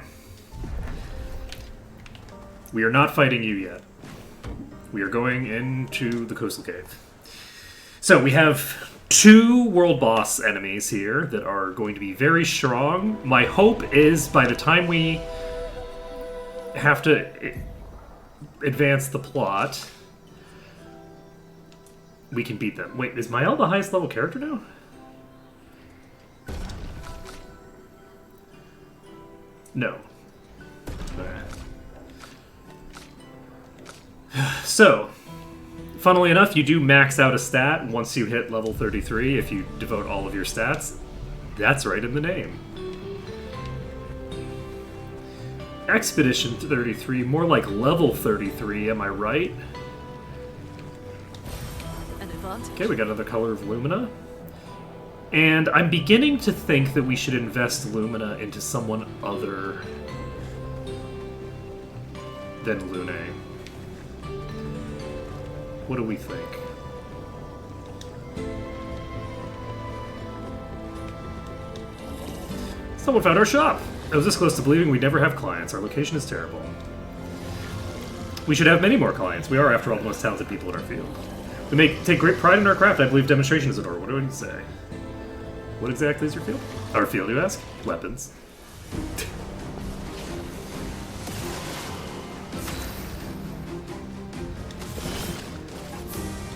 We are not fighting you yet. We are going into the coastal cave. So we have 2 world boss enemies here that are going to be very strong. My hope is by the time we have to advance the plot, we can beat them. Wait, is Mael the highest level character now? No. So, funnily enough, you do max out a stat once you hit level 33 if you devote all of your stats. That's right in the name. Expedition 33, more like level 33, am I right? An advantage. Okay, we got another color of Lumina. And I'm beginning to think that we should invest Lumina into someone other than Lune. What do we think? Someone found our shop! I was this close to believing we'd never have clients. Our location is terrible. We should have many more clients. We are, after all, the most talented people in our field. We take great pride in our craft. I believe demonstration is in order. What do I say? What exactly is your field? Our field, you ask? Weapons.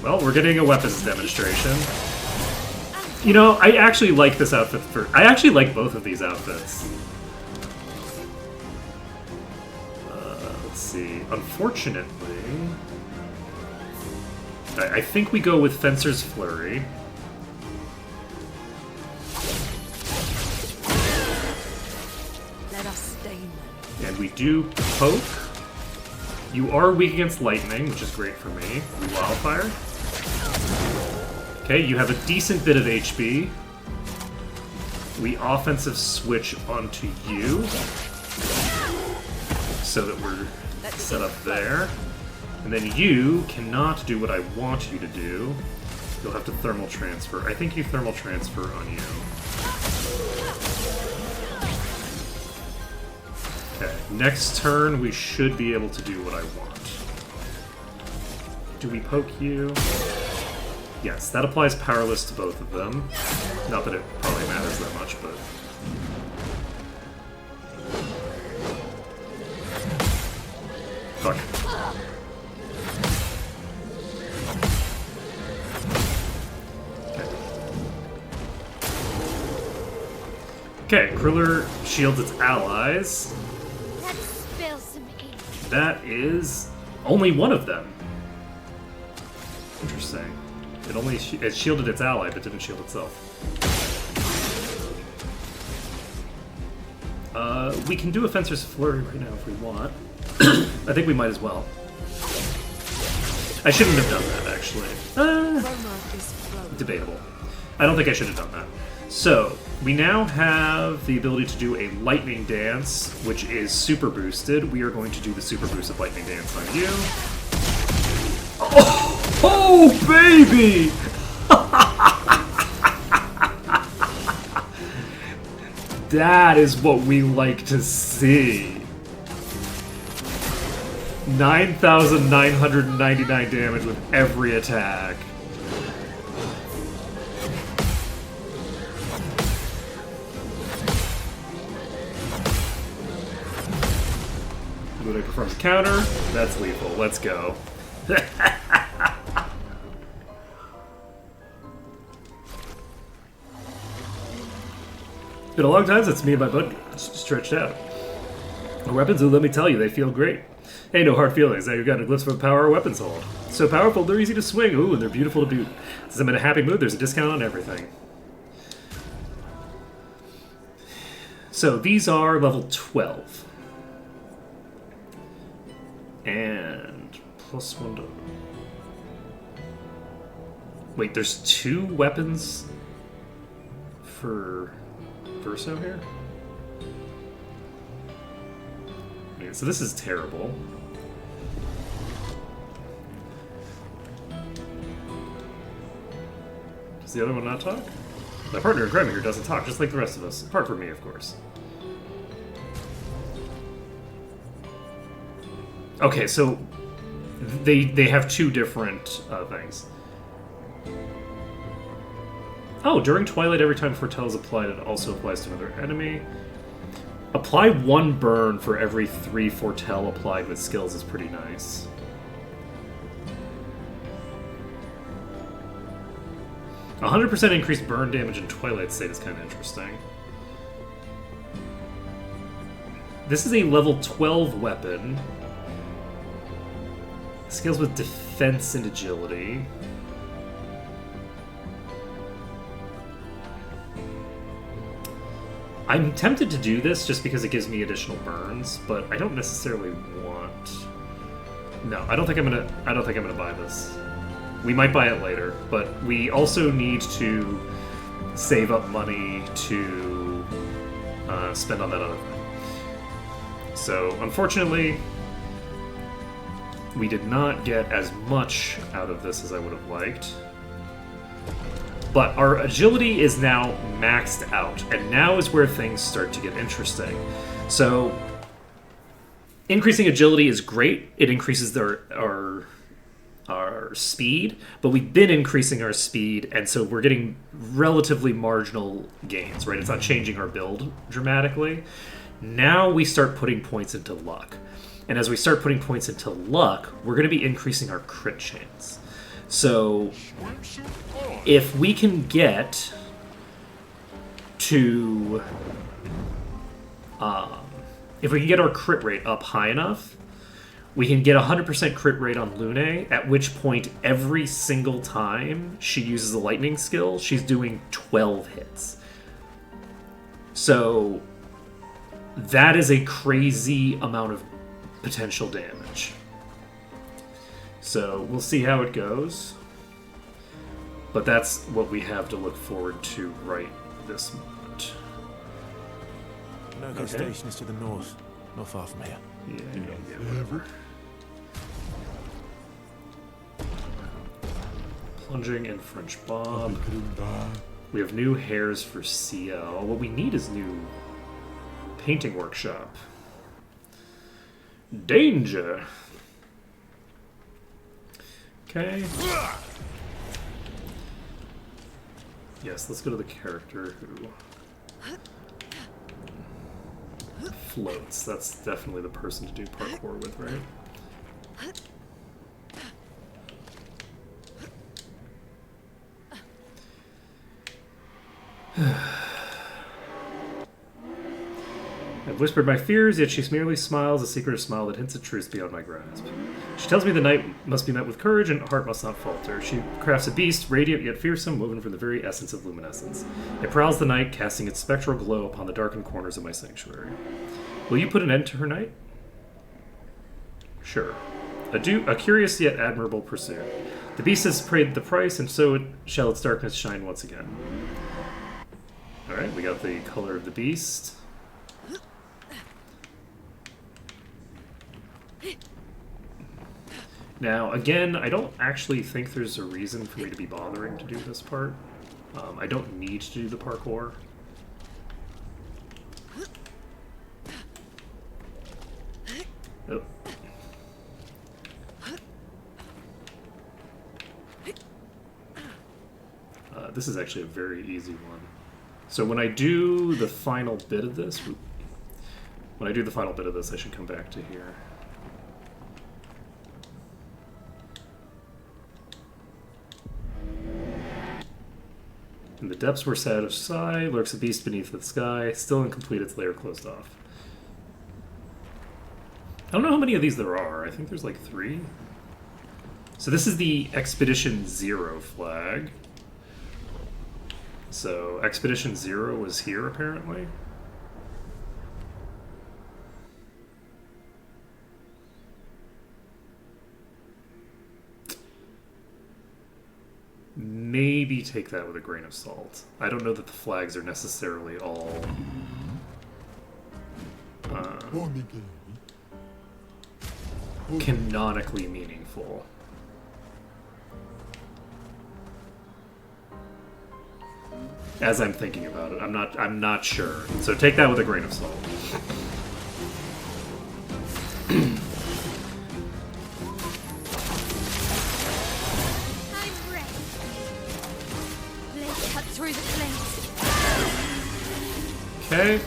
Well, we're getting a weapons demonstration. You know, I actually like this outfit I actually like both of these outfits. Let's see. Unfortunately, I think we go with Fencer's Flurry. Let us stain them. And we do poke. You are weak against lightning, which is great for me. Wildfire. Okay, you have a decent bit of HP. We offensive switch onto you. So that we're set up there. And then you cannot do what I want you to do. You'll have to thermal transfer. I think you thermal transfer on you. Okay, next turn we should be able to do what I want. Do we poke you? Yes, that applies powerless to both of them. Not that it probably matters that much, but... Fuck. Okay, Kriller shields its allies. Let's spill some ink. That is only one of them. Interesting. It shielded its ally, but didn't shield itself. We can do a Fencer's Flurry right now if we want. I think we might as well. I shouldn't have done that, actually. Debatable. I don't think I should have done that. So, we now have the ability to do a Lightning Dance, which is super boosted. We are going to do the super boosted Lightning Dance on you. Oh, baby! That is what we like to see. 9,999 damage with every attack. Lune performs a counter. That's lethal. Let's go. It's been a long time since me and my bud stretched out. Our weapons, let me tell you, they feel great. Hey, no hard feelings. Now you've got a glimpse of the power our weapons hold. So powerful, they're easy to swing. Ooh, and they're beautiful to boot. Since I'm in a happy mood, there's a discount on everything. So these are level 12. And +1 to... Wait, there's 2 weapons for Verso here? Okay, so this is terrible. Does the other one not talk? My partner in crime here doesn't talk, just like the rest of us. Apart from me, of course. Okay, so they have two different things. Oh, during Twilight, every time Foretell is applied, it also applies to another enemy. Apply 1 burn for every 3 Foretell applied with skills is pretty nice. A 100% increased burn damage in Twilight State is kind of interesting. This is a level 12 weapon. Skills with defense and agility. I'm tempted to do this just because it gives me additional burns, but I don't necessarily want. No, I don't think I'm gonna buy this. We might buy it later, but we also need to save up money to spend on that other thing. So, unfortunately, we did not get as much out of this as I would have liked. But our agility is now maxed out, and now is where things start to get interesting. So, increasing agility is great. It increases our speed, but we've been increasing our speed, and so we're getting relatively marginal gains, right? It's not changing our build dramatically. Now we start putting points into luck. And as we start putting points into luck, we're going to be increasing our crit chance. So, if we can get to... if we can get our crit rate up high enough, we can get 100% crit rate on Lune, at which point every single time she uses a lightning skill, she's doing 12 hits. So, that is a crazy amount of potential damage. So, we'll see how it goes. But that's what we have to look forward to right this moment. Nogo Station is to the north, not far from here. Yeah, whatever. Plunging and French Bob. We have new hairs for CL. What we need is new painting workshop. Danger! Okay. Yes, let's go to the character who floats. That's definitely the person to do parkour with, right? I've whispered my fears, yet she merely smiles, a secretive smile that hints at truth beyond my grasp. She tells me the night must be met with courage and heart must not falter. She crafts a beast, radiant yet fearsome, woven from the very essence of luminescence. It prowls the night, casting its spectral glow upon the darkened corners of my sanctuary. Will you put an end to her night? Sure. A curious yet admirable pursuit. The beast has paid the price, and so shall its darkness shine once again. Alright, we got the color of the beast. Now, again, I don't actually think there's a reason for me to be bothering to do this part. I don't need to do the parkour. Oh. This is actually a very easy one. So when I do the final bit of this, I should come back to here. In the depths where sad of sigh, lurks a beast beneath the sky, still incomplete, its lair closed off. I don't know how many of these there are. I think there's like 3. So this is the Expedition 0 flag. So Expedition 0 was here, apparently. Maybe take that with a grain of salt. I don't know that the flags are necessarily all canonically meaningful. As I'm thinking about it, I'm not sure. So take that with a grain of salt. Okay.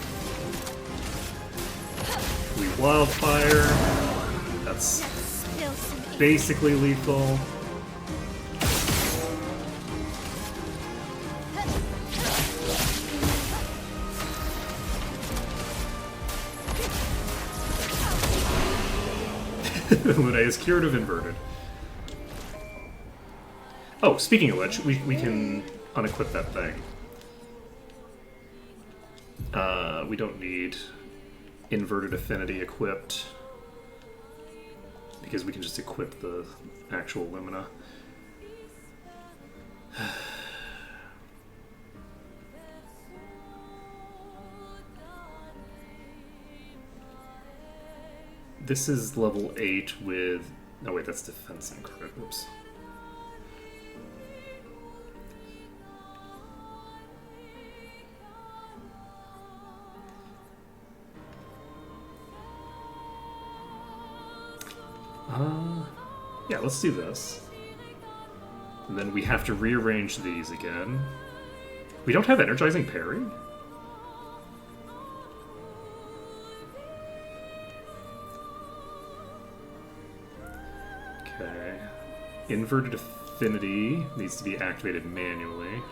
We wildfire. That's Still some basically lethal. Lune is curative inverted. Oh, speaking of which, we can unequip that thing. We don't need inverted affinity equipped because we can just equip the actual Lumina. This is level 8 with... Oh wait, that's defense and crit. Oops. Yeah, let's do this. And then we have to rearrange these again. We don't have energizing parry? Okay. Inverted affinity needs to be activated manually.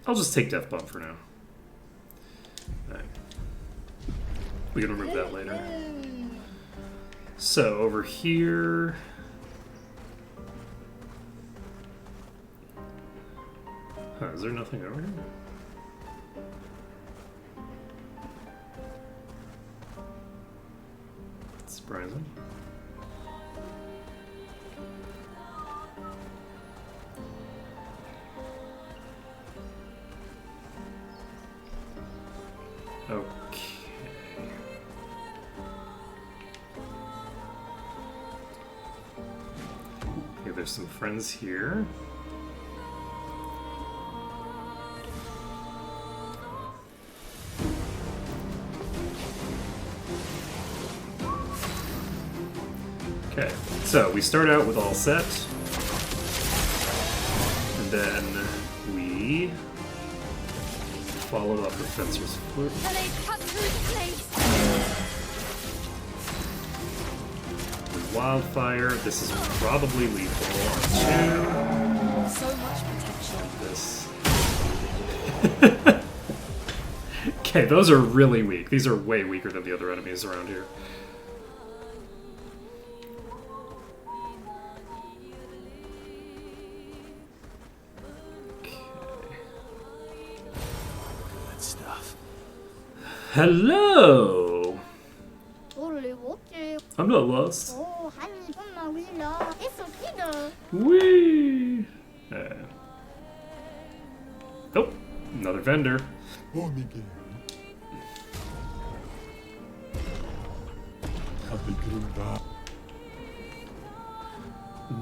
I'll just take Death Bomb for now. Alright. We can remove that later. So, over here... Huh, is there nothing over here? That's surprising. Okay. Okay, there's some friends here. Okay, so we start out with all set. And then we follow up with Fencer's Flute. So they cut through the place. With Wildfire, this is probably lethal on 2. So much potential. This. Okay, those are really weak. These are way weaker than the other enemies around here. Hello! I'm not lost. Whee! Oh, another vendor.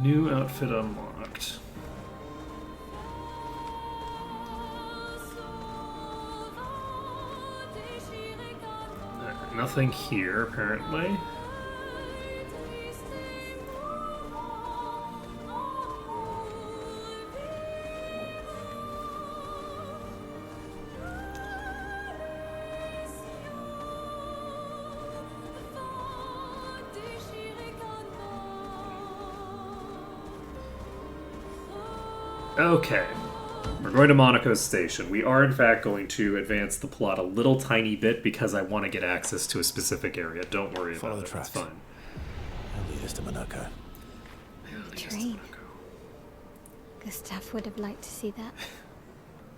New outfit unlocked. Nothing here, apparently. Okay. We're going to Monaco's station. We are, in fact, going to advance the plot a little tiny bit because I want to get access to a specific area. Don't worry Follow about the it. It's tracks. fine. And lead us to Monaco. Train. Gustav would have liked to see that.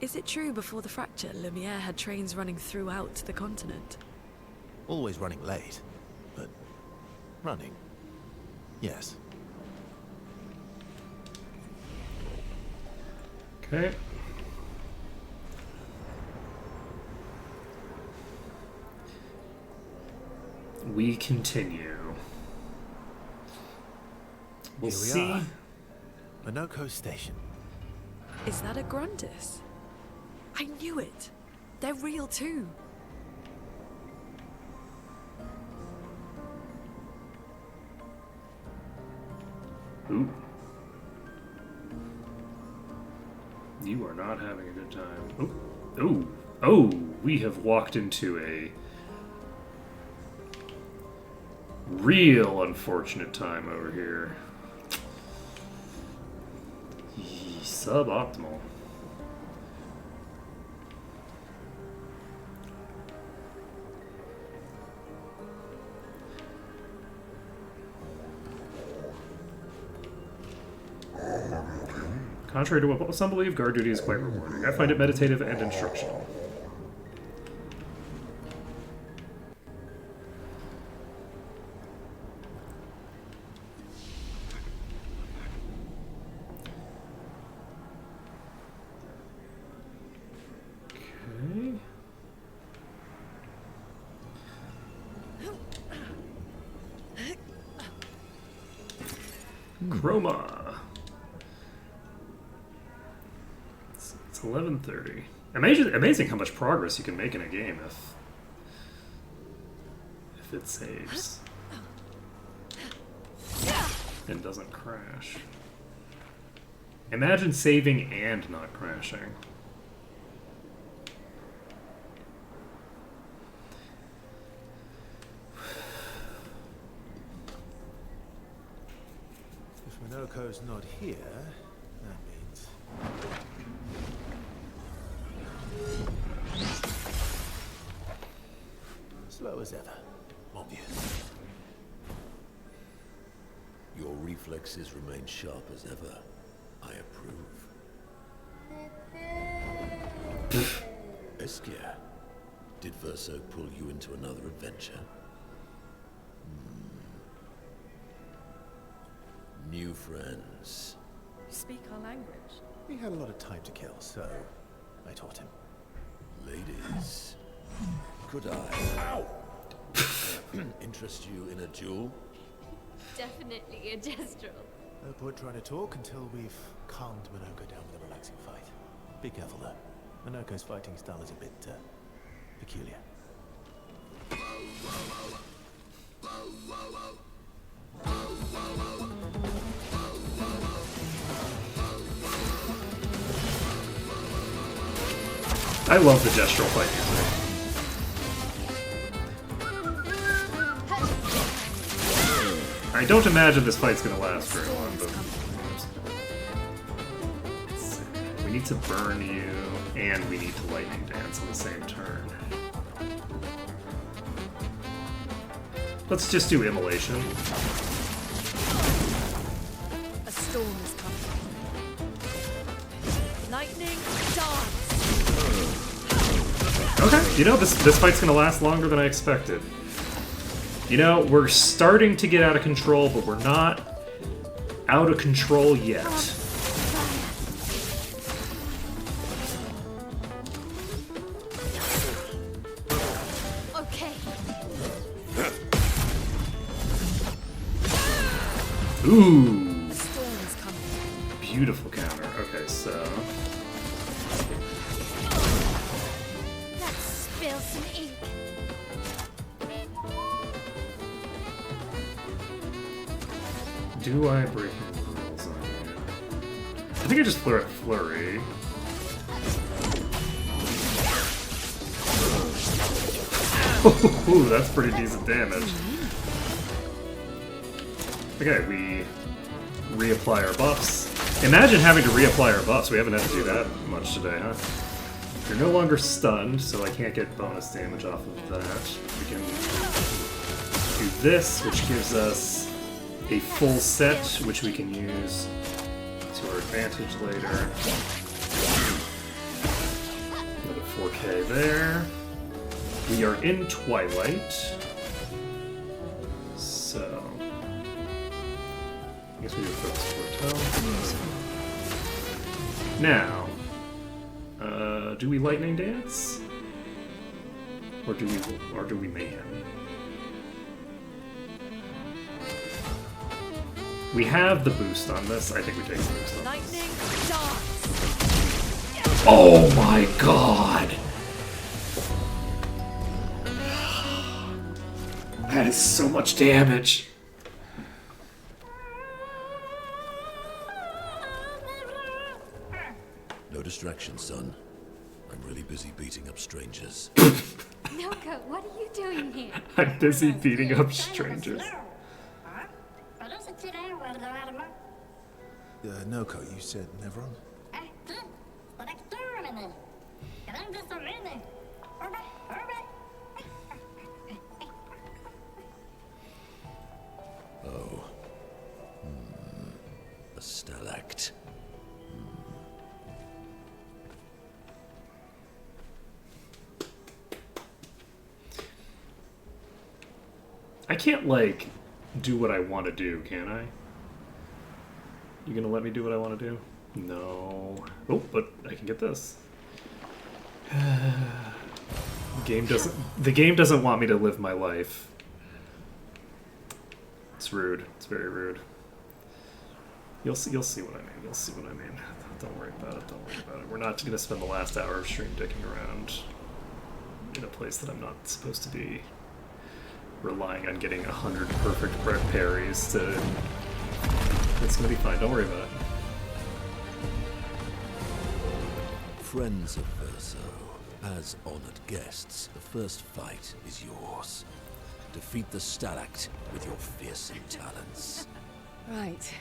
Is it true before the fracture, Lumiere had trains running throughout the continent? Always running late, but running. Yes. Okay. we continue. We'll Here we see. are. Minoko Station. Is that a Gruntus? I knew it. They're real too. Ooh. You are not having a good time. Oh, oh, oh! We have walked into a real unfortunate time over here. Suboptimal. Contrary to what some believe, guard duty is quite rewarding. I find it meditative and instructional. Okay. Chroma. It's 11:30. Amazing how much progress you can make in a game if it saves and doesn't crash. Imagine saving and not crashing. If Minoko's not here, that means... slow as ever. Obvious. Your reflexes remain sharp as ever. I approve. Eskia, did Verso pull you into another adventure? New friends. Speak our language. He had a lot of time to kill, so I taught him. Ladies, could I interest you in a duel? Definitely a gestural. No point trying to talk until we've calmed Minoko down with a relaxing fight. Be careful though. Minoko's fighting style is a bit, peculiar. I love the gestural fight music. I don't imagine this fight's gonna last very long, but we need to burn you, and we need to lightning dance on the same turn. Let's just do immolation. A storm is coming. Lightning dance. Okay, you know, this fight's gonna last longer than I expected. You know, we're starting to get out of control, but we're not out of control yet. Okay. Ooh, A storm is coming. beautiful counter. Okay, so Let's spill some ink. do I break any rules on you? I think I just flurry. Ooh, that's pretty decent damage. Okay, we reapply our buffs. Imagine having to reapply our buffs. We haven't had to do that much today, huh? You're no longer stunned, so I can't get bonus damage off of that. We can do this, which gives us a full set, which we can use to our advantage later. Another 4K there. We are in Twilight. So I guess we do focus Foretell. Now, do we lightning dance? Or do we mayhem? We have the boost on this. I think we take the boost on this. Lightning dance. Oh my god! That is so much damage. No distraction, son. I'm really busy beating up strangers. Noko, what are you doing here? I'm busy beating up strangers. Noko, you said Nevron? Oh. A stalact. I can't, like, do what I want to do, can I? You gonna let me do what I want to do? No. Oh, but I can get this. The game doesn't want me to live my life. It's rude. It's very rude. You'll see what I mean. You'll see what I mean. Don't worry about it. Don't worry about it. We're not gonna spend the last hour of stream dicking around in a place that I'm not supposed to be, relying on getting 100 perfect parries to... It's gonna be fine, don't worry about it. Friends of Verso, as honored guests, the first fight is yours. Defeat the stalact with your fearsome talents. Right.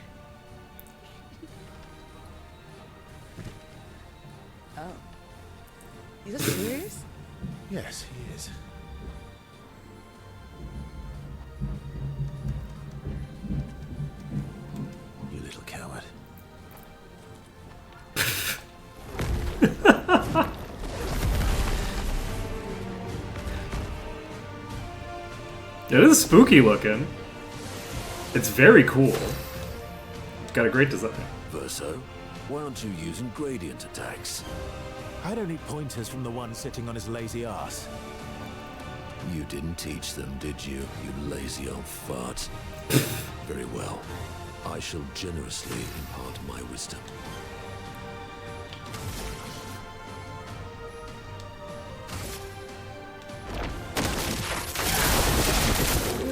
Oh. Is that serious? Yes, he is. You little coward. It is spooky looking. It's very cool. Got a great design. Verso, why aren't you using gradient attacks? I don't need pointers from the one sitting on his lazy ass. You didn't teach them, did you, you lazy old fart? Very well. I shall generously impart my wisdom.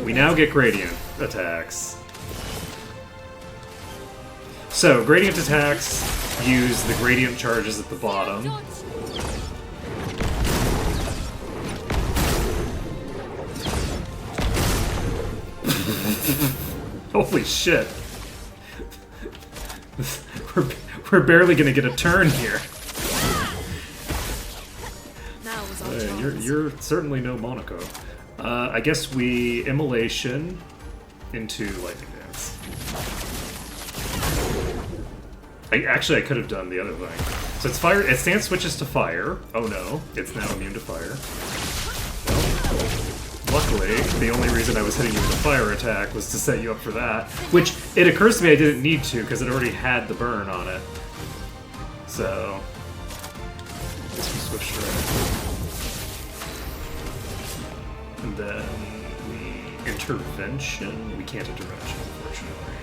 We now get gradient attacks. So, gradient attacks use the gradient charges at the bottom. Holy shit. We're barely gonna get a turn here. Now was our chance. You're certainly no Monaco. I guess we immolation into lightning dance. I could have done the other thing. So it's fire. Its stance switches to fire. Oh no, it's now immune to fire. Well, luckily, the only reason I was hitting you with a fire attack was to set you up for that. Which it occurs to me I didn't need to because it already had the burn on it. So I guess we switched around. And then we intervention. We can't intervention, unfortunately.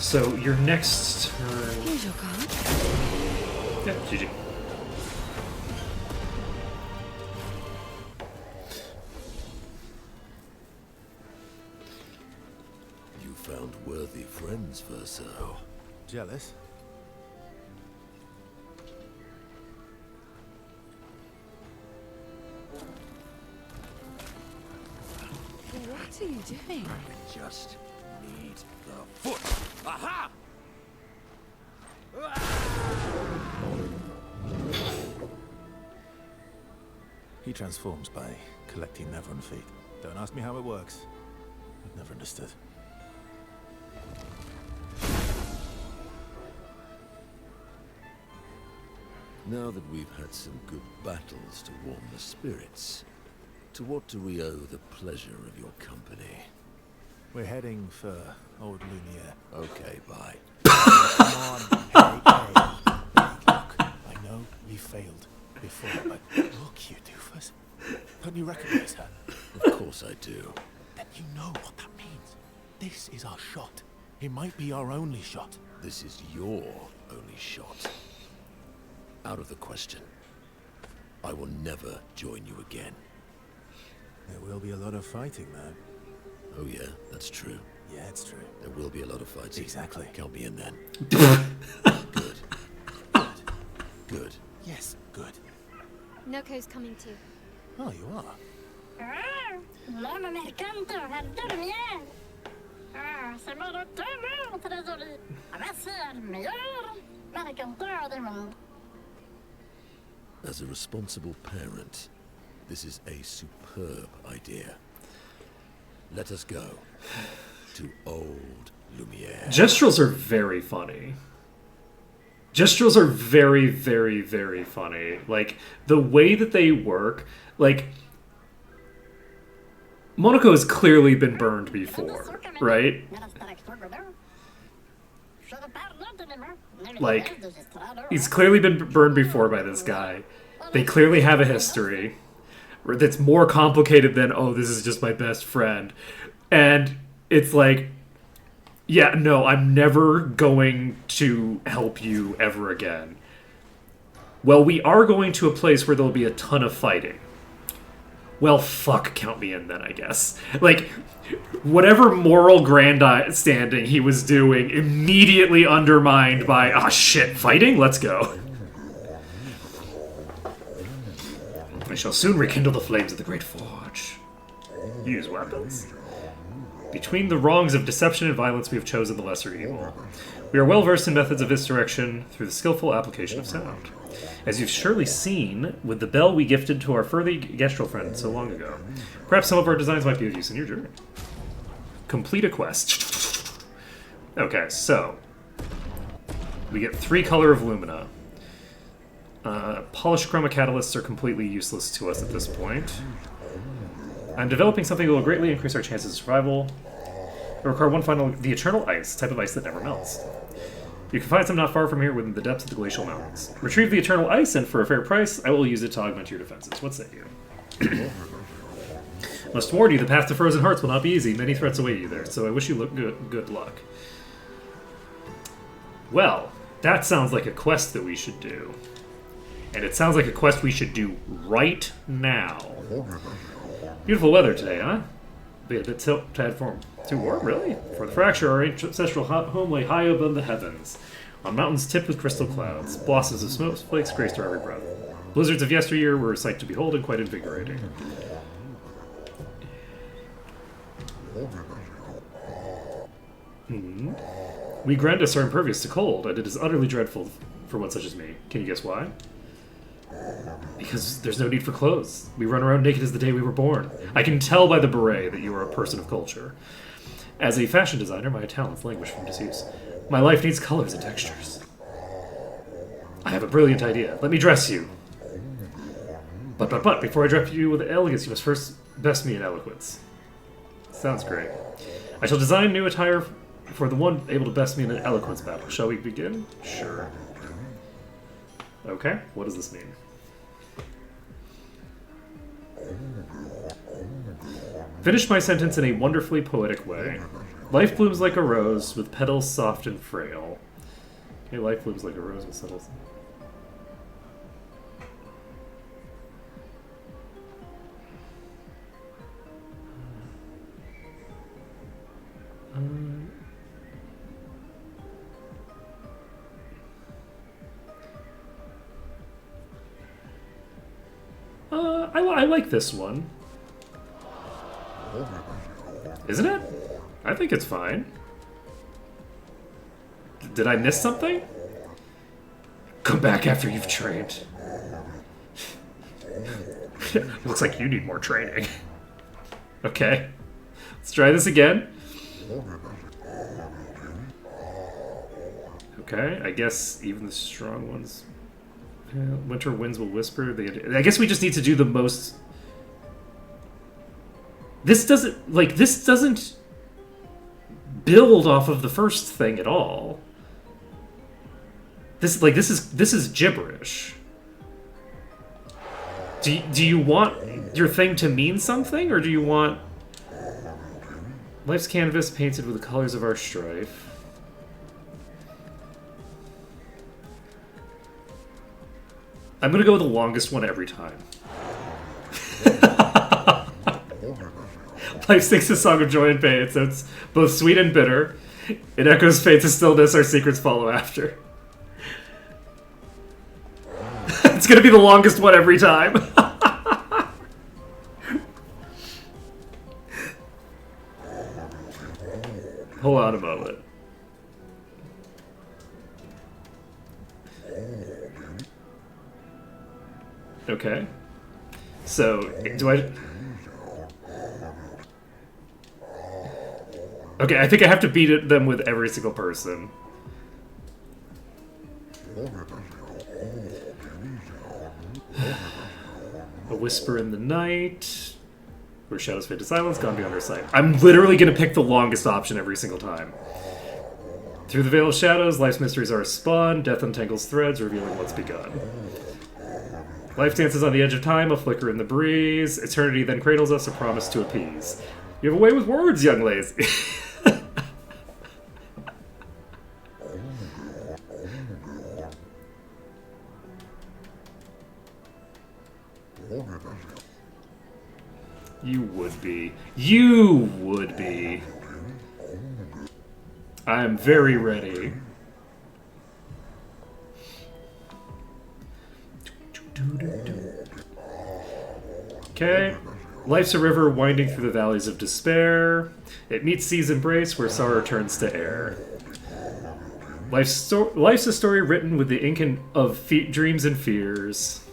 So your next turn. Here's your card. Yeah, GG. You found worthy friends, Verso. Jealous? What are you doing? Just need the foot. Aha! He transforms by collecting Nevron feet. Don't ask me how it works. I've never understood. Now that we've had some good battles to warm the spirits, to what do we owe the pleasure of your company? We're heading for Old Lumiere. Okay, bye. Come on, hey. Look, I know we failed before, but look, you doofus. Don't you recognize her? Of course I do. You know what that means. This is our shot. It might be our only shot. This is your only shot. Out of the question. I will never join you again. There will be a lot of fighting, though. Oh yeah, that's true. Yeah, it's true. There will be a lot of fighting. Exactly. Count me in then. Good. Good. Good. Yes, good. Noko's coming too. Oh, you are? L'homme mercanto adormier. C'est mon retour, trésorier. Va ser meilleur mercanteur du monde. As a responsible parent, this is a superb idea. Let us go to old Lumiere. Gestrels are very funny. Gestrels are very, very, very funny. Like, the way that they work, like, Monaco has clearly been burned before, right? Like, he's clearly been burned before by this guy. They clearly have a history that's more complicated than, oh, this is just my best friend. And it's like, yeah, no, I'm never going to help you ever again. Well, we are going to a place where there'll be a ton of fighting. Well, fuck, count me in then, I guess. Like, whatever moral grandstanding he was doing, immediately undermined by, ah, shit, fighting? Let's go. I shall soon rekindle the flames of the Great Forge. Use weapons. Between the wrongs of deception and violence, we have chosen the lesser evil. We are well versed in methods of misdirection through the skillful application of sound. As you've surely seen with the bell we gifted to our furry Gestrel friend so long ago. Perhaps some of our designs might be of use in your journey. Complete a quest. Okay, so we get 3 color of lumina. Polished chroma catalysts are completely useless to us at this point. I'm developing something that will greatly increase our chances of survival. It require one final, the eternal ice, type of ice that never melts. You can find some not far from here within the depths of the glacial mountains. Retrieve the eternal ice, and for a fair price, I will use it to augment your defenses. What say you? Must warn you, the path to Frozen Hearts will not be easy. Many threats await you there, so I wish you good luck. Well, that sounds like a quest that we should do. And it sounds like a quest we should do right now. Beautiful weather today, huh? Be a bit tad for too warm, really? For the fracture, our ancestral home lay high above the heavens, on mountains tipped with crystal clouds. Blossoms of smoke flakes graced our every breath. Blizzards of yesteryear were a sight to behold and quite invigorating. We Grandis are impervious to cold, and it is utterly dreadful for one such as me. Can you guess why? Because there's no need for clothes. We run around naked as the day we were born. I can tell by the beret that you are a person of culture. As a fashion designer, my talents languish from disuse. My life needs colors and textures. I have a brilliant idea. Let me dress you. But, before I dress you with elegance, you must first best me in eloquence. Sounds great. I shall design new attire for the one able to best me in an eloquence battle. Shall we begin? Sure. Okay, what does this mean? Finish my sentence in a wonderfully poetic way. Life blooms like a rose with petals soft and frail. Okay, life blooms like a rose with petals. I like this one. Isn't it? I think it's fine. Did I miss something? Come back after you've trained. Looks like you need more training. Okay. Let's try this again. Okay, I guess even the strong ones... winter winds will whisper. I guess we just need to do the most... This doesn't build off of the first thing at all. This is gibberish. Do you want your thing to mean something, or do you want... Life's canvas painted with the colors of our strife. I'm gonna go with the longest one every time. Life sings a song of joy and pain, so it's both sweet and bitter. It echoes fate to stillness, our secrets follow after. It's gonna be the longest one every time. Hold on a moment. Okay. So, do I... Okay, I think I have to beat them with every single person. A whisper in the night. Where shadows fade to silence, gone beyond our sight. I'm literally gonna pick the longest option every single time. Through the veil of shadows, life's mysteries are spun. Death untangles threads, revealing what's begun. Life dances on the edge of time, a flicker in the breeze. Eternity then cradles us, a promise to appease. You have a way with words, young lazy. You would be. You would be. I am very ready. Okay. Life's a river winding through the valleys of despair. It meets sea's embrace where sorrow turns to air. Life's a story written with the ink of dreams and fears.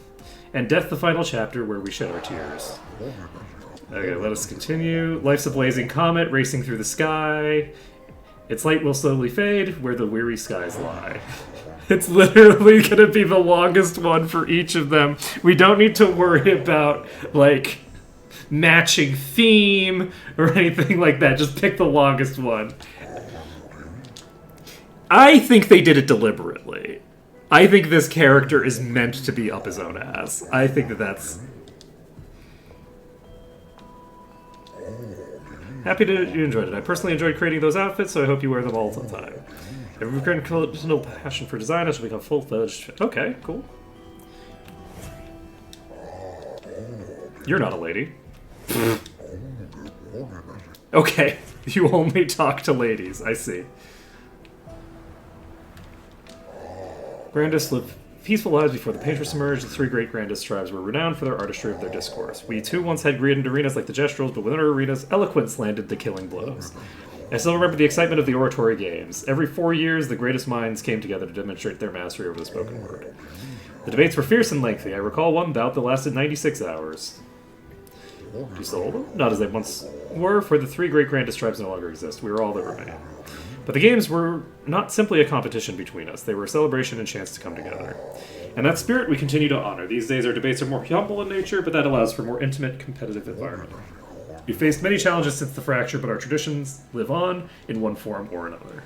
And death the final chapter where we shed our tears. Okay, let us continue. Life's a blazing comet racing through the sky. Its light will slowly fade where the weary skies lie. It's literally going to be the longest one for each of them. We don't need to worry about, like, matching theme or anything like that. Just pick the longest one. I think they did it deliberately. I think this character is meant to be up his own ass. I think that's... Happy that you enjoyed it. I personally enjoyed creating those outfits, so I hope you wear them all the time. If you've grown no passion for design, I shall become full-fledged. Okay, cool. You're not a lady. Okay, you only talk to ladies. I see. Grandest lived peaceful lives before the painters emerged. The three great grandest tribes were renowned for their artistry of their discourse. We too once had grand arenas like the Gestrels, but within our arenas, eloquence landed the killing blows. I still remember the excitement of the oratory games. Every 4 years, the greatest minds came together to demonstrate their mastery over the spoken word. The debates were fierce and lengthy. I recall one bout that lasted 96 hours. Do you still hold them? Not as they once were, for the three great grandest tribes no longer exist. We are all that remain. But the games were not simply a competition between us. They were a celebration and chance to come together. And that spirit we continue to honor. These days our debates are more humble in nature, but that allows for a more intimate, competitive environment. We've faced many challenges since the fracture, but our traditions live on in one form or another.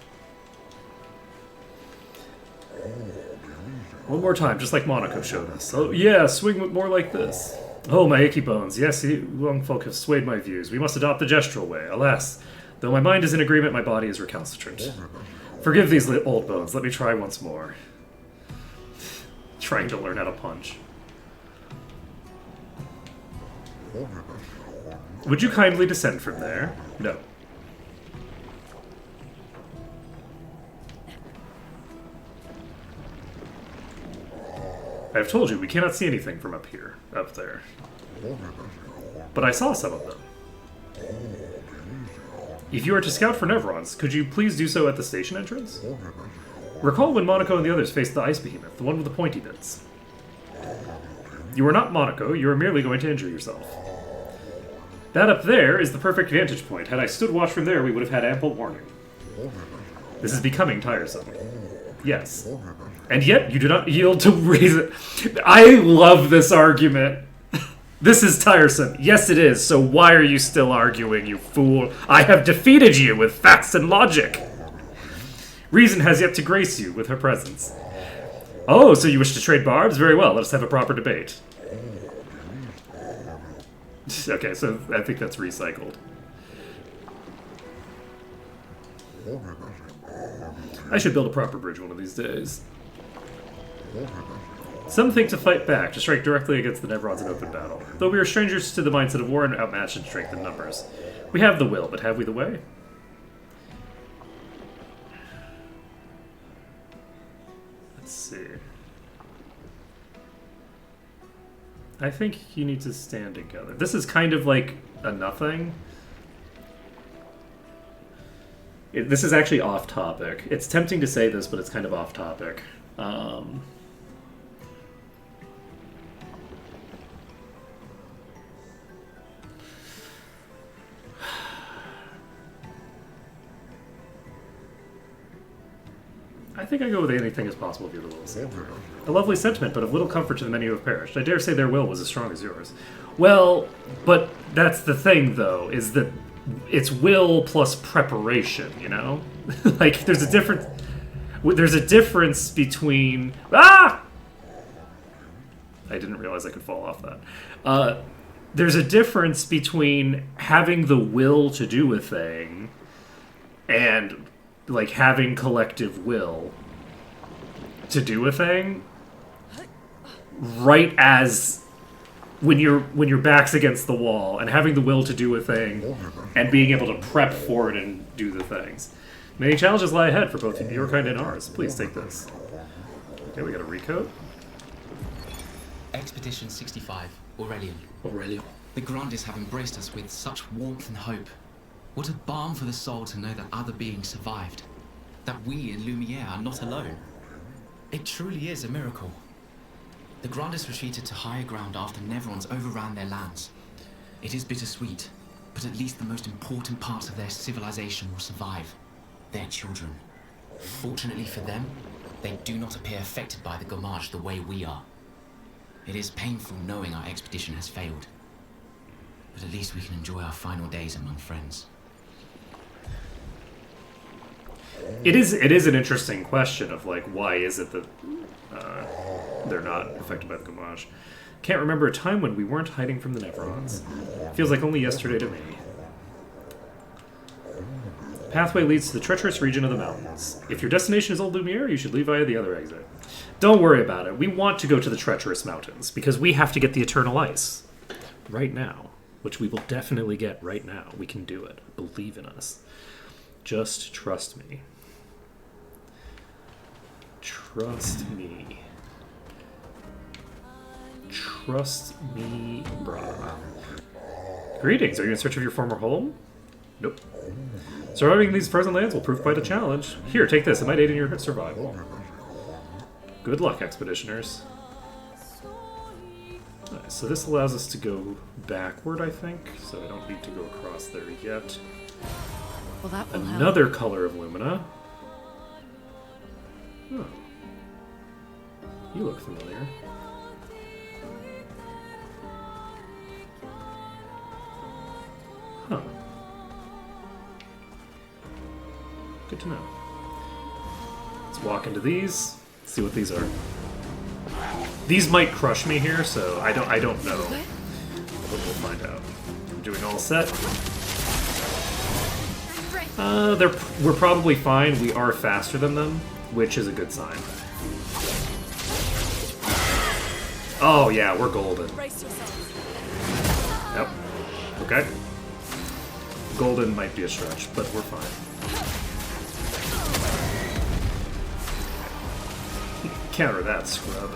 One more time, just like Monaco showed us. Oh yeah, swing more like this. Oh, my achy bones. Yes, you young folk have swayed my views. We must adopt the gestural way. Alas, though my mind is in agreement, my body is recalcitrant. Forgive these old bones. Let me try once more. Trying to learn how to punch. Would you kindly descend from there? No. I have told you, we cannot see anything from up here, up there. But I saw some of them. If you are to scout for Nevrons, could you please do so at the station entrance? Recall when Monaco and the others faced the ice behemoth, the one with the pointy bits. You are not Monaco, you are merely going to injure yourself. That up there is the perfect vantage point. Had I stood watch from there, we would have had ample warning. This is becoming tiresome. Yes. And yet, you do not yield to reason. I love this argument. This is tiresome. Yes, it is. So why are you still arguing, you fool? I have defeated you with facts and logic. Reason has yet to grace you with her presence. Oh, so you wish to trade barbs? Very well, let us have a proper debate. Okay, so I think that's recycled. I should build a proper bridge one of these days. Some think to fight back, to strike directly against the Nevrons in open battle. Though we are strangers to the mindset of war and outmatched in strength and numbers. We have the will, but have we the way? Let's see. I think you need to stand together. This is kind of like a nothing. This is actually off topic. It's tempting to say this, but it's kind of off topic. I think I go with anything is possible if you're the will. A lovely sentiment, but of little comfort to the many who have perished. I dare say their will was as strong as yours. Well, but that's the thing, though, is that it's will plus preparation, you know? Like, there's a difference between... Ah! I didn't realize I could fall off that. There's a difference between having the will to do a thing and, like, having collective will to do a thing right as when your back's against the wall and having the will to do a thing and being able to prep for it and do the things. Many challenges lie ahead for both your kind and ours. Please take this. Okay, we got a recode. Expedition 65, Aurelian. Aurelian. The Grandes have embraced us with such warmth and hope. What a balm for the soul to know that other beings survived. That we in Lumiere are not alone. It truly is a miracle. The Grandes retreated to higher ground after Nevrons overran their lands. It is bittersweet, but at least the most important parts of their civilization will survive. Their children. Fortunately for them, they do not appear affected by the Gommage the way we are. It is painful knowing our expedition has failed. But at least we can enjoy our final days among friends. It is an interesting question of, like, why is it that they're not affected by the Gommage? Can't remember a time when we weren't hiding from the Nevrons. Feels like only yesterday to me. Pathway leads to the treacherous region of the mountains. If your destination is Old Lumiere, you should leave via the other exit. Don't worry about it. We want to go to the treacherous mountains, because we have to get the Eternal Ice. Right now. Which we will definitely get right now. We can do it. Believe in us. Just trust me. Trust me. Trust me, brah. Greetings. Are you in search of your former home? Nope. Surviving these frozen lands will prove quite a challenge. Here, take this. It might aid in your survival. Good luck, expeditioners. Nice. So this allows us to go backward, I think. So I don't need to go across there yet. Well, that will Another color of Lumina. Oh. You look familiar. Huh. Good to know. Let's walk into these. See what these are. These might crush me here, so I don't know. But we'll find out. I'm doing all set. We're probably fine. We are faster than them, which is a good sign. Oh yeah, we're golden. Yep. Okay. Golden might be a stretch, but we're fine. Counter that, scrub.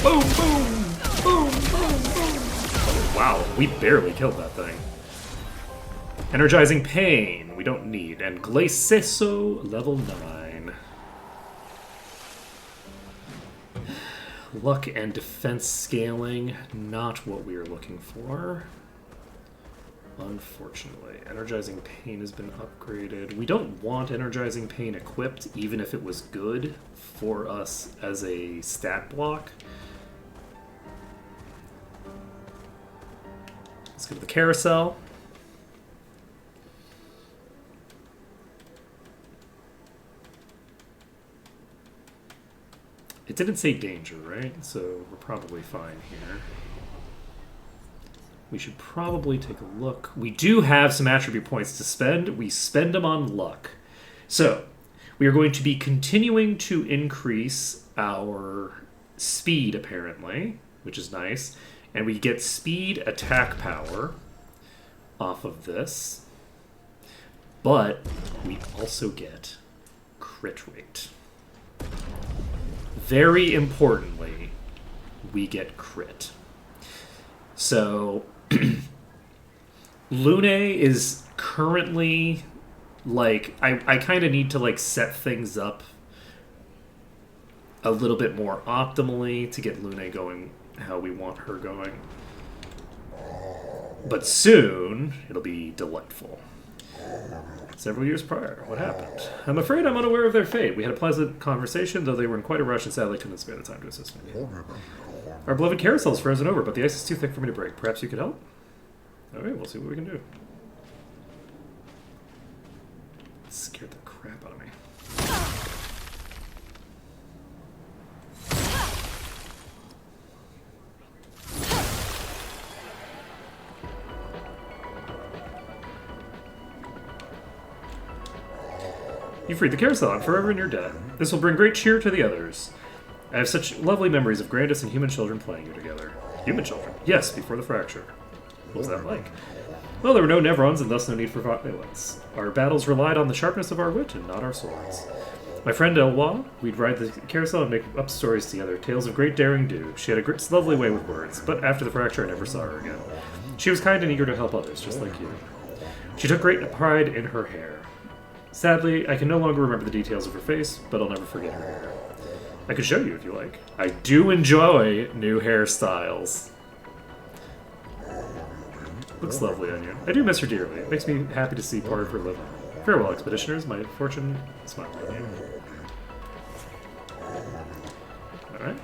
Boom, boom, boom, boom, boom. Oh, wow, we barely killed that thing. Energizing Pain, we don't need. And Glaceso, level 9. Luck and defense scaling, not what we are looking for. Unfortunately. Energizing Pain has been upgraded. We don't want Energizing Pain equipped, even if it was good for us as a stat block. Let's go to the carousel. It didn't say danger, right? So we're probably fine here. we should probably take a look. We do have some attribute points to spend. We spend them on luck. So, we are going to be continuing to increase our speed, apparently, which is nice. And we get speed attack power off of this. But we also get crit rate. Very importantly, we get crit. So, Lune is currently, like, I kind of need to, like, set things up a little bit more optimally to get Lune going how we want her going. But soon, it'll be delightful. Several years prior, what happened? I'm afraid I'm unaware of their fate. We had a pleasant conversation, though they were in quite a rush and sadly couldn't spare the time to assist me. Our beloved carousel is frozen over, but the ice is too thick for me to break. Perhaps you could help? Alright, we'll see what we can do. It scared the crap out of me. You freed the carousel. I'm forever in your debt. This will bring great cheer to the others. I have such lovely memories of Grandis and human children playing here together. Human children? Yes, before the fracture. What was that like? Well, there were no Nevrons and thus no need for violence. Our battles relied on the sharpness of our wit and not our swords. My friend Elwa, we'd ride the carousel and make up stories together, tales of great daring do. She had a lovely way with words, but after the fracture I never saw her again. She was kind and eager to help others, just like you. She took great pride in her hair. Sadly, I can no longer remember the details of her face, but I'll never forget her hair. I could show you if you like. I do enjoy new hairstyles. Looks lovely on you. I do miss her dearly. It makes me happy to see part of her living. Farewell, expeditioners. My fortune is smiling on you. Alright.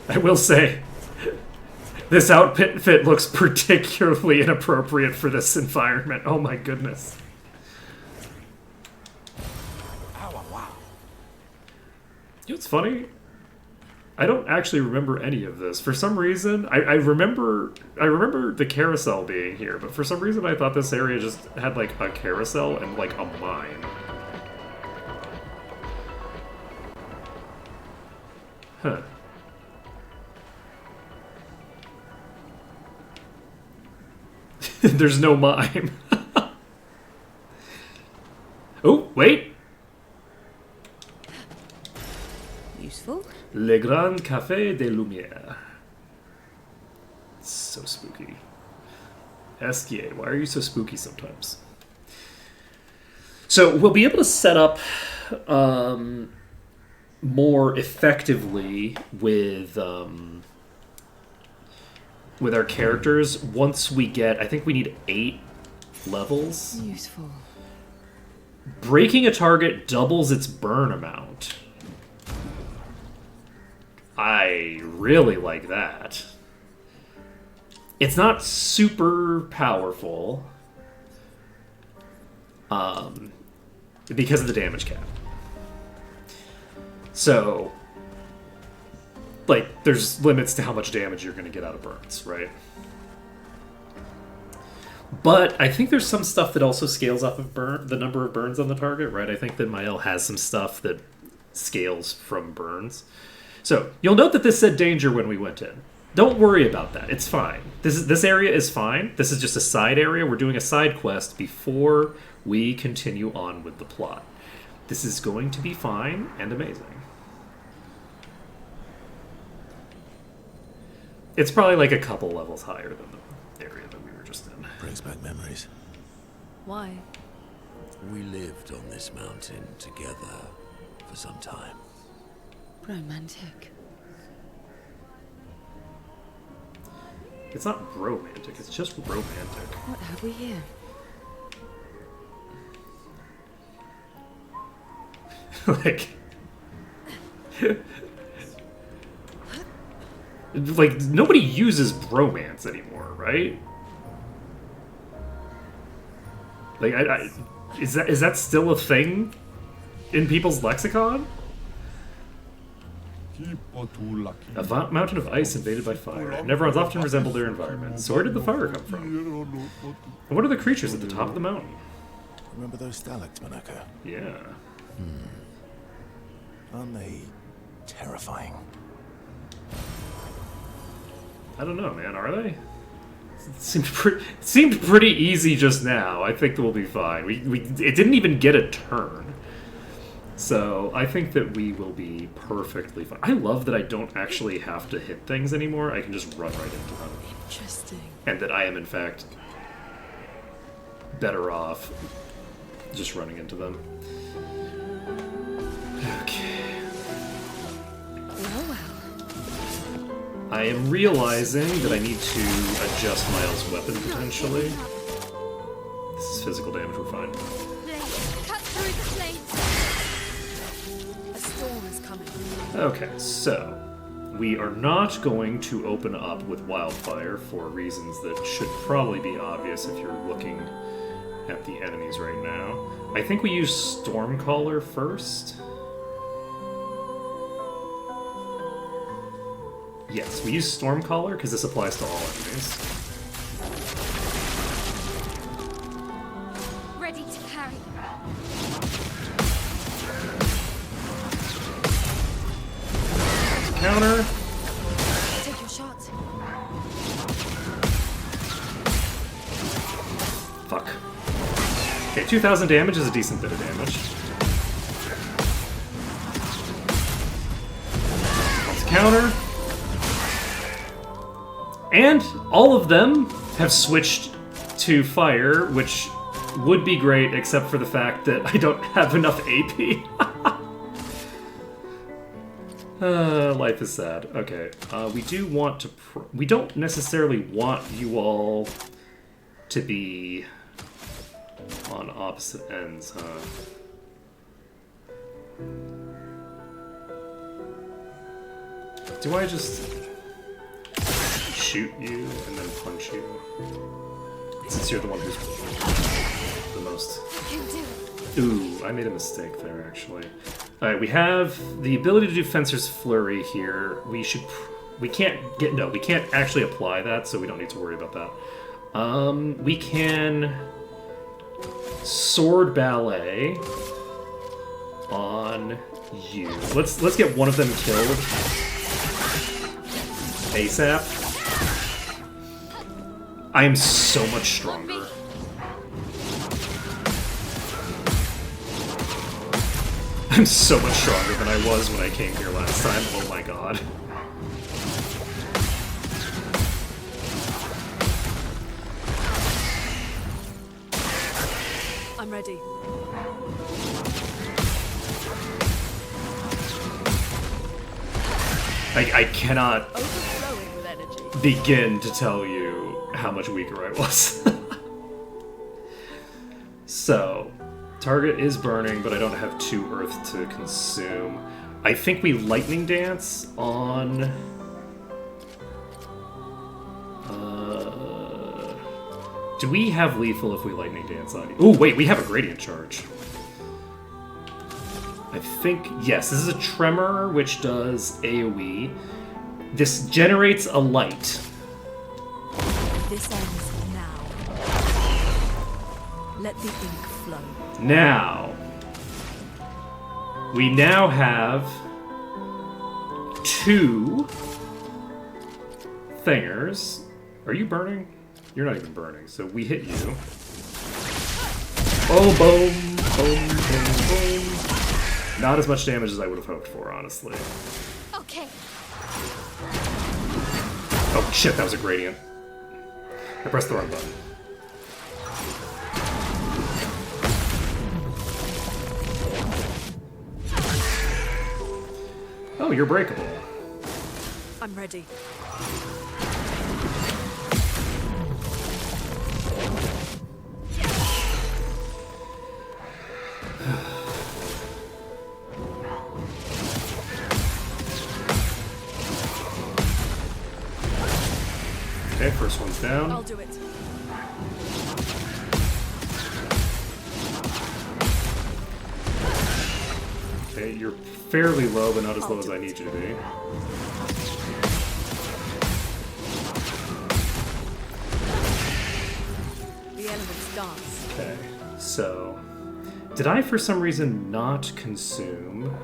I will say, this outfit looks particularly inappropriate for this environment. Oh my goodness. You know what's funny? I don't actually remember any of this. For some reason, I remember the carousel being here, but for some reason I thought this area just had like a carousel and like a mine. Huh. There's no mime. Oh, wait. Useful. Le Grand Café des Lumières. So spooky. Esquier, why are you so spooky sometimes? So we'll be able to set up more effectively with our characters once we get, I think we need 8 levels. Useful. Breaking a target doubles its burn amount. I really like that. It's not super powerful because of the damage cap. So, like, there's limits to how much damage you're going to get out of burns, right? But I think there's some stuff that also scales off of the number of burns on the target, right? I think that Mael has some stuff that scales from burns. So, you'll note that this said danger when we went in. Don't worry about that. It's fine. This area is fine. This is just a side area. We're doing a side quest before we continue on with the plot. This is going to be fine and amazing. It's probably like a couple levels higher than the area that we were just in. Brings back memories. Why? We lived on this mountain together for some time. Romantic. It's not romantic, it's just romantic. What have we here? like nobody uses bromance anymore, right? Like, is that still a thing in people's lexicon? mountain of ice invaded by fire. Neverons often resemble their environment. So where did the fire come from? And what are the creatures at the top of the mountain? Remember those stalactites, Manaka? Yeah. Aren't they terrifying? I don't know, man. Are they? It seemed pretty easy just now. I think we'll be fine. It didn't even get a turn. So I think that we will be perfectly fine. I love that I don't actually have to hit things anymore. I can just run right into them. Interesting. And that I am, in fact, better off just running into them. Okay. Well, well. I am realizing that I need to adjust Miles' weapon potentially. This is physical damage, we're fine. Cut through the flames. A storm is coming. Okay, so we are not going to open up with wildfire for reasons that should probably be obvious if you're looking at the enemies right now. I think we use Stormcaller first. Yes, we use Stormcaller because this applies to all enemies. Ready to carry. Counter. Take your shot. Fuck. Okay, 2,000 damage is a decent bit of damage. Let's counter. And all of them have switched to fire, which would be great, except for the fact that I don't have enough AP. Life is sad. Okay, we do want to... we don't necessarily want you all to be on opposite ends, huh? Do I just shoot you and then punch you? Since you're the one who's the most... You can do it. Ooh, I made a mistake there, actually. Alright, we have the ability to do Fencer's Flurry here. We can't actually apply that, so we don't need to worry about that. We can Sword Ballet on you. Let's get one of them killed ASAP. I am so much stronger. I'm so much stronger than I was when I came here last time. Oh my god. I'm ready. I cannot Overflowing with energy. begin to tell you how much weaker I was. So, target is burning, but I don't have 2 earth to consume. I think we lightning dance on... do we have lethal if we lightning dance on you? Oh, wait, we have a gradient charge. I think, yes, this is a tremor, which does AoE. This generates a light. This ends now. Let the ink flow. Now, we now have 2 thingers. Are you burning? You're not even burning, so we hit you. Boom, boom, boom, boom, boom. Not as much damage as I would have hoped for, honestly. Okay. Oh shit, that was a gradient. I pressed the wrong button. Oh, you're breakable. I'm ready. Okay, first one's down. I'll do it. Okay, you're fairly low, but not as low as I need you to be. The elements dance. Okay, so did I for some reason not consume?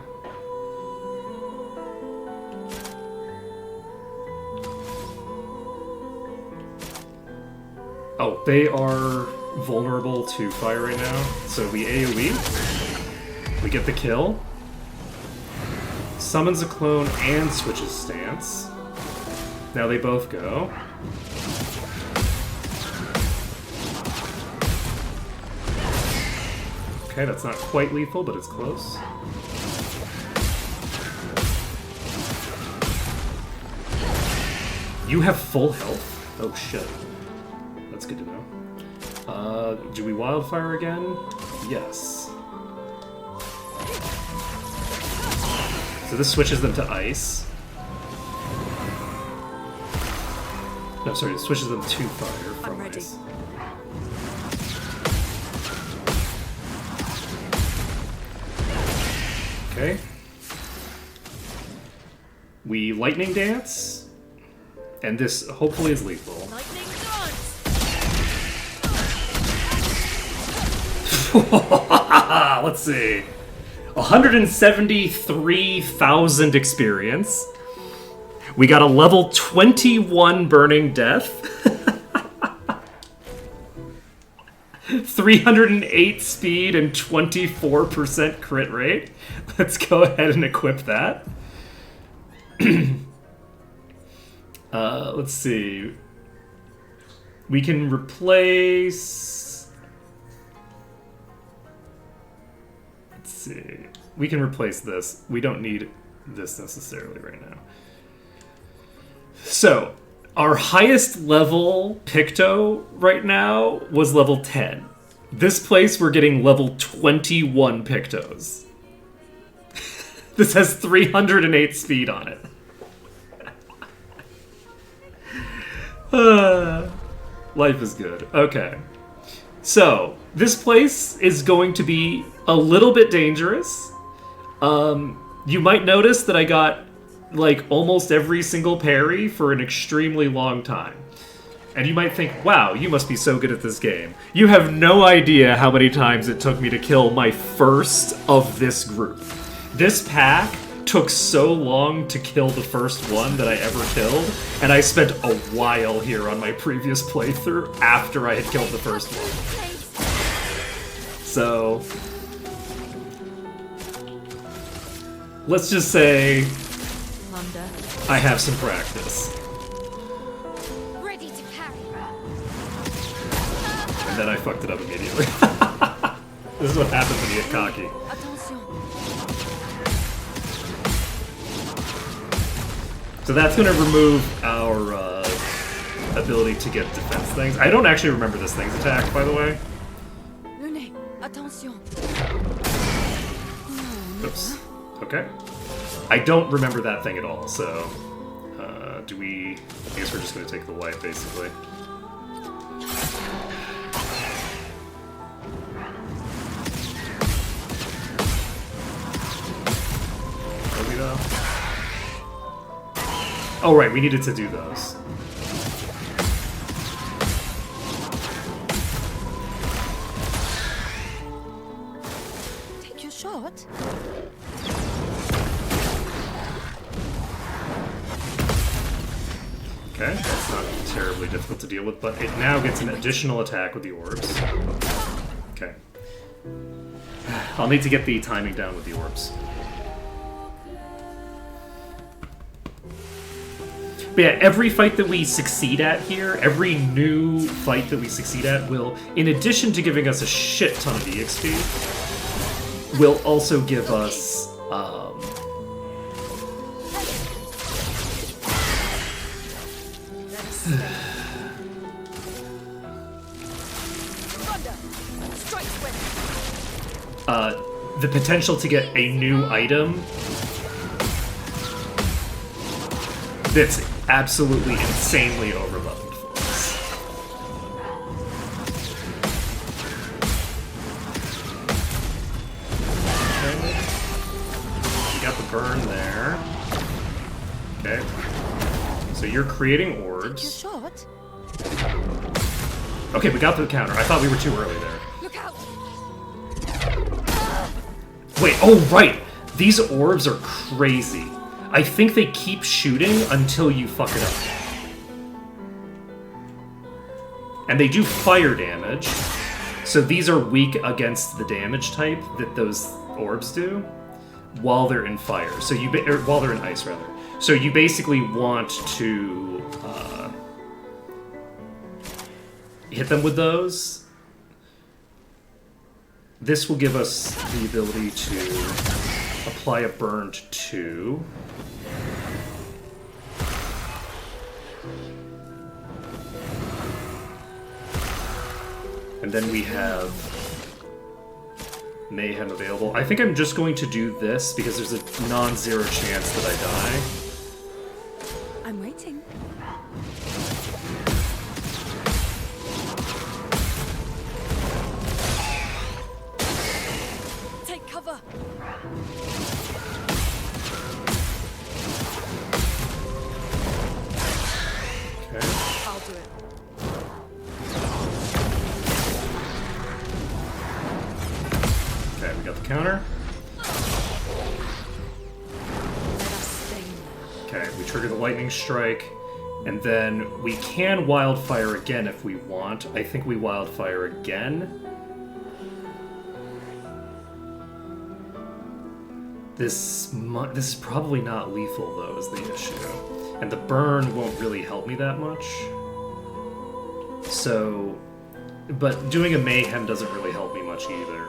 Oh, they are vulnerable to fire right now. So we AoE. We get the kill. Summons a clone and switches stance. Now they both go. Okay, that's not quite lethal, but it's close. You have full health? Oh shit. That's good to know. Do we wildfire again? Yes. So this switches them to ice. No, sorry, it switches them to fire from I'm ready. ice. Okay. We lightning dance, and this hopefully is lethal. Lightning dance! Let's see. 173,000 experience. We got a level 21 burning death. 308 speed and 24% crit rate. Let's go ahead and equip that. Let's see. We can replace... Let's see. We can replace this. We don't need this necessarily right now. So, our highest level Picto right now was level 10. This place we're getting level 21 Pictos. This has 308 speed on it. Life is good. Okay. So, this place is going to be a little bit dangerous. You might notice that I got like almost every single parry for an extremely long time. And you might think, wow, you must be so good at this game. You have no idea how many times it took me to kill my first of this group. This pack took so long to kill the first one that I ever killed, and I spent a while here on my previous playthrough after I had killed the first one. So, let's just say I have some practice. Ready to carry. And then I fucked it up immediately. This is what happens when you get cocky. Attention. So that's going to remove our ability to get defense things. I don't actually remember this thing's attack, by the way. Le nez. Attention. Oops. Okay. I don't remember that thing at all, so... do we... I guess we're just going to take the light, basically. Are we though? Oh, right, we needed to do those. Take your shot. Okay, that's not terribly difficult to deal with, but it now gets an additional attack with the orbs. Okay. I'll need to get the timing down with the orbs. But yeah, every fight that we succeed at here, every new fight that we succeed at will, in addition to giving us a shit ton of EXP, will also give us, the potential to get a new item that's absolutely insanely overleveled for us. you're creating Take your orbs. shot. Okay, we got the counter. I thought we were too early there. Look out! Wait, oh right! These orbs are crazy. I think they keep shooting until you fuck it up. And they do fire damage. So these are weak against the damage type that those orbs do while they're in fire. So you or while they're in ice rather. So you basically want to hit them with those. This will give us the ability to apply a burn to 2. And then we have Mayhem available. I think I'm just going to do this because there's a non-zero chance that I die. I'm waiting. Take cover. Okay. I'll do it. Okay, we got the counter. Let us stay now. Okay, we trigger the lightning strike, and then we can wildfire again if we want. I think we wildfire again. This is probably not lethal though, is the issue, and the burn won't really help me that much. So, but doing a mayhem doesn't really help me much either.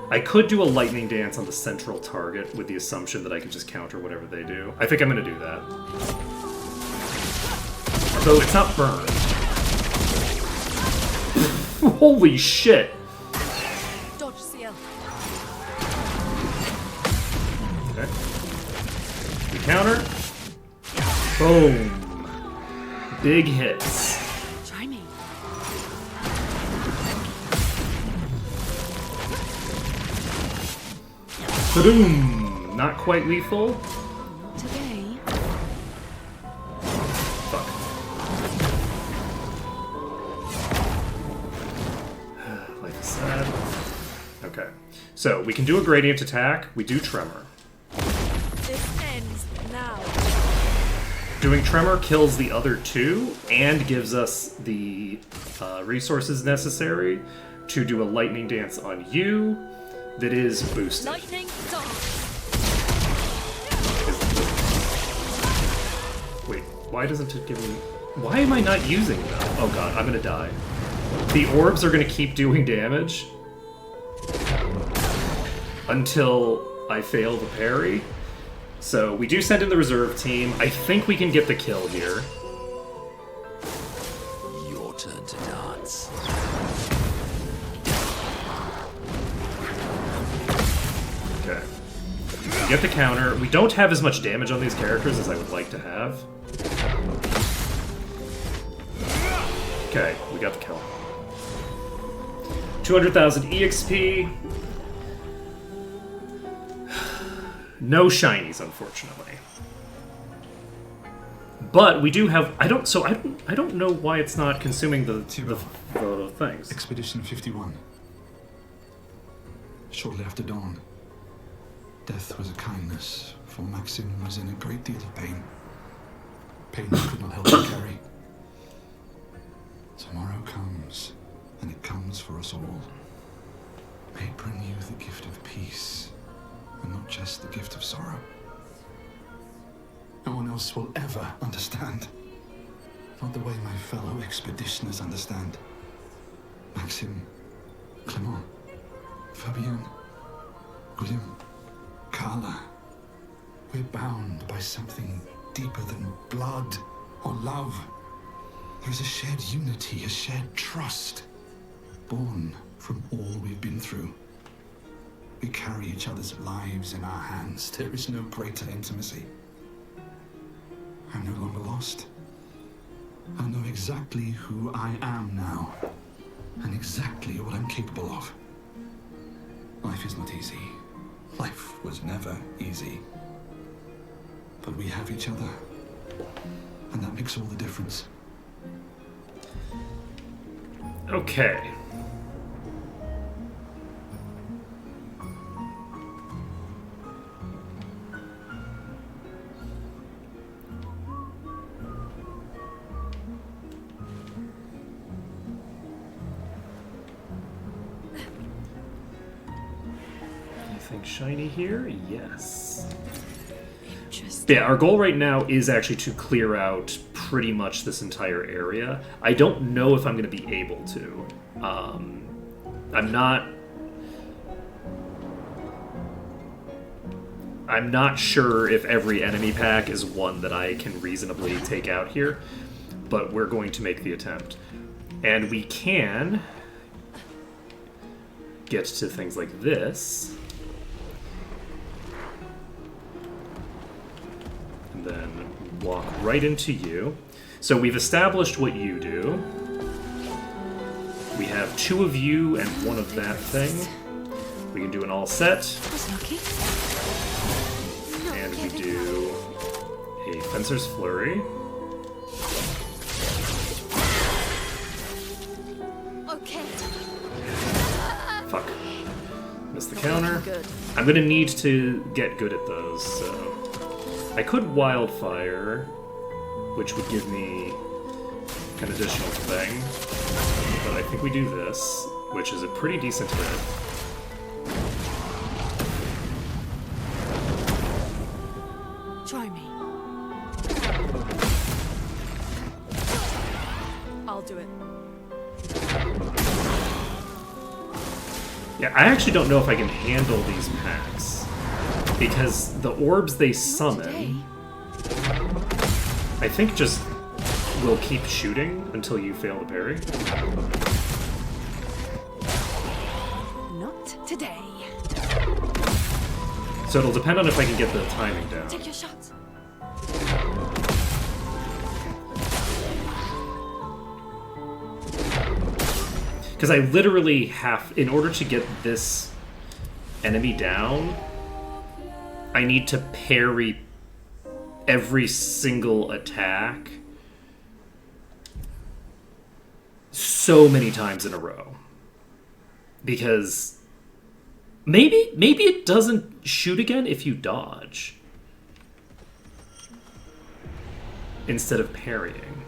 I could do a lightning dance on the central target with the assumption that I could just counter whatever they do. I think I'm gonna do that. Though it's not burned. Holy shit! Dodge, CL. Okay. We counter. Boom. Big hits. Try me. Boom. Not quite lethal. Not today. Fuck. Life is sad. Okay. So we can do a gradient attack. We do tremor. This ends now. Doing Tremor kills the other 2 and gives us the resources necessary to do a lightning dance on you that is boosted. Lightning dance. Wait, why doesn't it give me... Why am I not using them? Oh god, I'm gonna die. The orbs are gonna keep doing damage until I fail the parry. So we do send in the reserve team. I think we can get the kill here. Your turn to dance. Okay. We get the counter. We don't have as much damage on these characters as I would like to have. Okay, we got the kill. 200,000 EXP. No shinies, unfortunately. But we do have. I don't know why it's not consuming the things. Expedition 51. Shortly after dawn, death was a kindness, for Maxim was in a great deal of pain. Pain he could not help but carry. Tomorrow comes, and it comes for us all. May it bring you the gift of peace, and not just the gift of sorrow. No one else will ever understand. Not the way my fellow expeditioners understand. Maxim, Clement, Fabienne, William, Carla. We're bound by something deeper than blood or love. There's a shared unity, a shared trust, born from all we've been through. We carry each other's lives in our hands. There is no greater intimacy. I'm no longer lost. I know exactly who I am now, and exactly what I'm capable of. Life is not easy. Life was never easy. But we have each other. And that makes all the difference. Okay. Anything shiny here? Yes. Yeah, our goal right now is actually to clear out pretty much this entire area. I don't know if I'm going to be able to. I'm not sure if every enemy pack is one that I can reasonably take out here, but we're going to make the attempt. And we can get to things like this. And then walk right into you. So we've established what you do. We have 2 of you and 1 of that thing. We can do an all set. And we do a Fencer's Flurry. Okay. Fuck. Missed the counter. I'm gonna need to get good at those, so... I could Wildfire, which would give me an additional thing. But I think we do this, which is a pretty decent hit. Try me. I'll do it. Yeah, I actually don't know if I can handle these packs. Because the orbs they summon, I think just will keep shooting until you fail to parry. Not today. So it'll depend on if I can get the timing down. Take your shots. Because I literally have, in order to get this enemy down, I need to parry every single attack so many times in a row. Because maybe it doesn't shoot again if you dodge instead of parrying.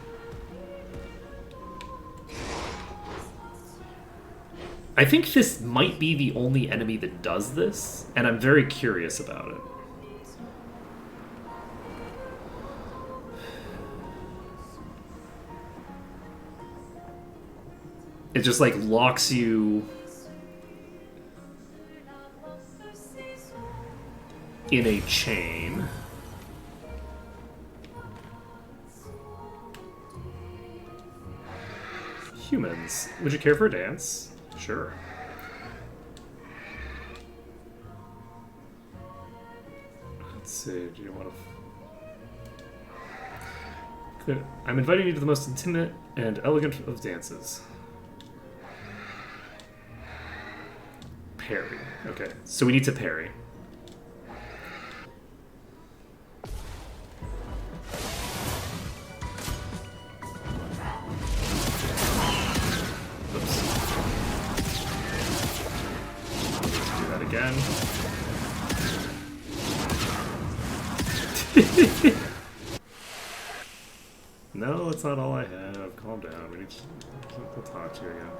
I think this might be the only enemy that does this, and I'm very curious about it. It just like locks you in a chain. Humans, would you care for a dance? Sure. Let's see, do you want to... I'm inviting you to the most intimate and elegant of dances. Parry. Okay, so we need to parry. Again. No, it's not all I have. Calm down. We need to, we'll talk to you again.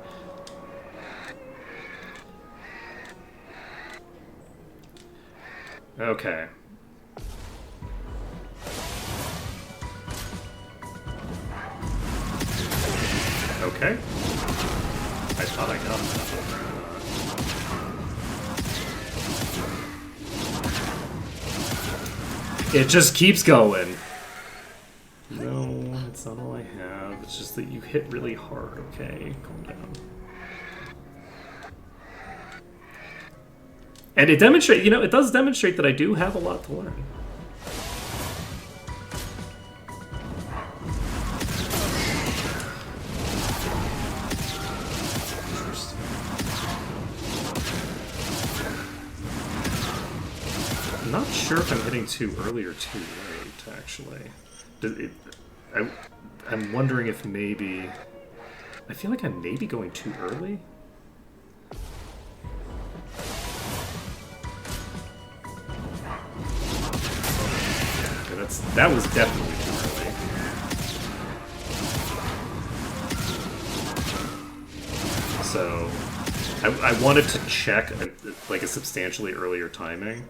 Okay. Okay. I thought I got that. It just keeps going. No, it's not all I have. It's just that you hit really hard, okay? Calm down. And it demonstrates, you know, it does demonstrate that I do have a lot to learn. I'm not sure if I'm hitting too early or too late, actually. I'm wondering if maybe... I feel like I may be going too early. Okay, that was definitely too early. So, I wanted to check like a substantially earlier timing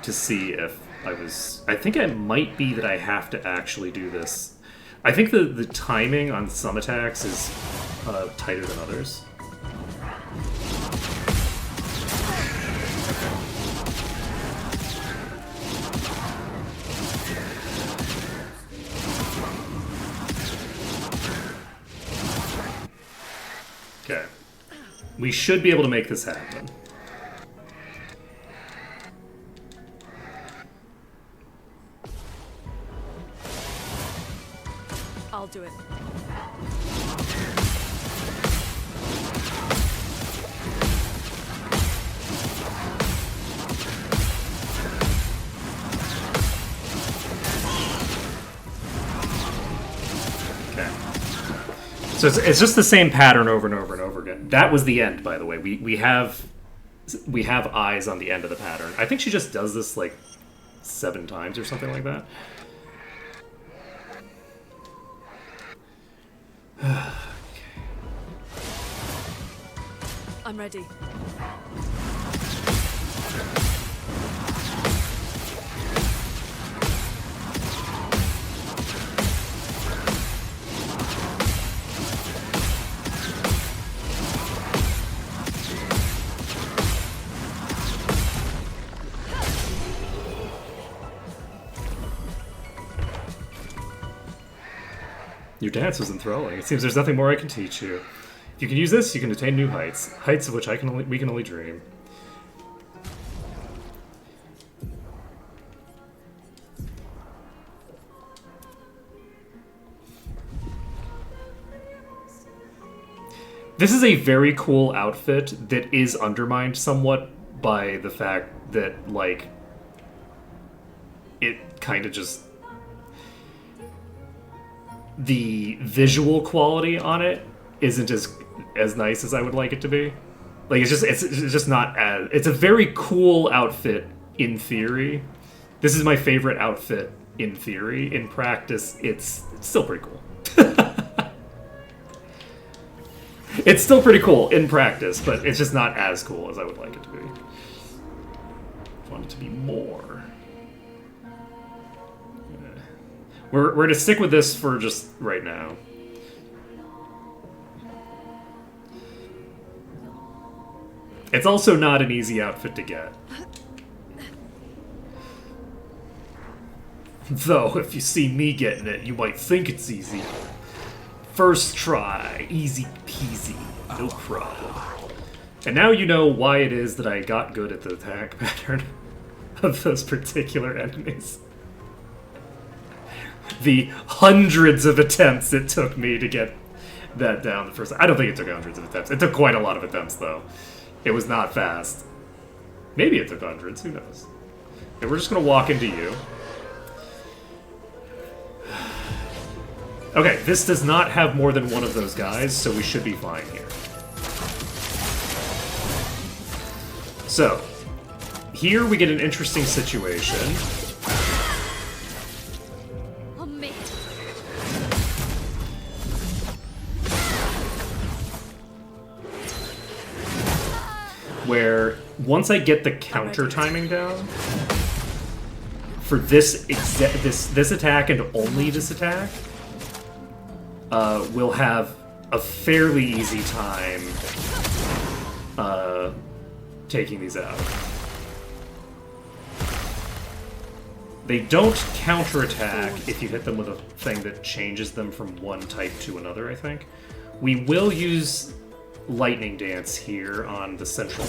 to see if I think it might be that I have to actually do this. I think the timing on some attacks is tighter than others. Okay. We should be able to make this happen. I'll do it. Okay. So it's just the same pattern over and over and over again. That was the end, by the way. We have eyes on the end of the pattern. I think she just does this like 7 times or something like that. I'm ready. Your dance was enthralling. It seems there's nothing more I can teach you. If you can use this, you can attain new heights. Heights of which we can only dream. This is a very cool outfit that is undermined somewhat by the fact that, like, it kind of just... The visual quality on it isn't as nice as I would like it to be. Like, it's just not as... It's a very cool outfit in theory. This is my favorite outfit in theory. In practice, it's still pretty cool. It's still pretty cool in practice, but it's just not as cool as I would like it to be. I want it to be more. We're going to stick with this for just right now. It's also not an easy outfit to get. Though, if you see me getting it, you might think it's easy. First try, easy peasy, no problem. And now you know why it is that I got good at the attack pattern of those particular enemies. The hundreds of attempts it took me to get that down the first time. I don't think it took hundreds of attempts. It took quite a lot of attempts, though. It was not fast. Maybe it took hundreds, who knows. And we're just going to walk into you. Okay, this does not have more than one of those guys, so we should be fine here. So, here we get an interesting situation. Oh, man. Where, once I get the counter timing down, for this attack and only this attack, we'll have a fairly easy time taking these out. They don't counterattack if you hit them with a thing that changes them from one type to another, I think. We will use Lightning Dance here on the central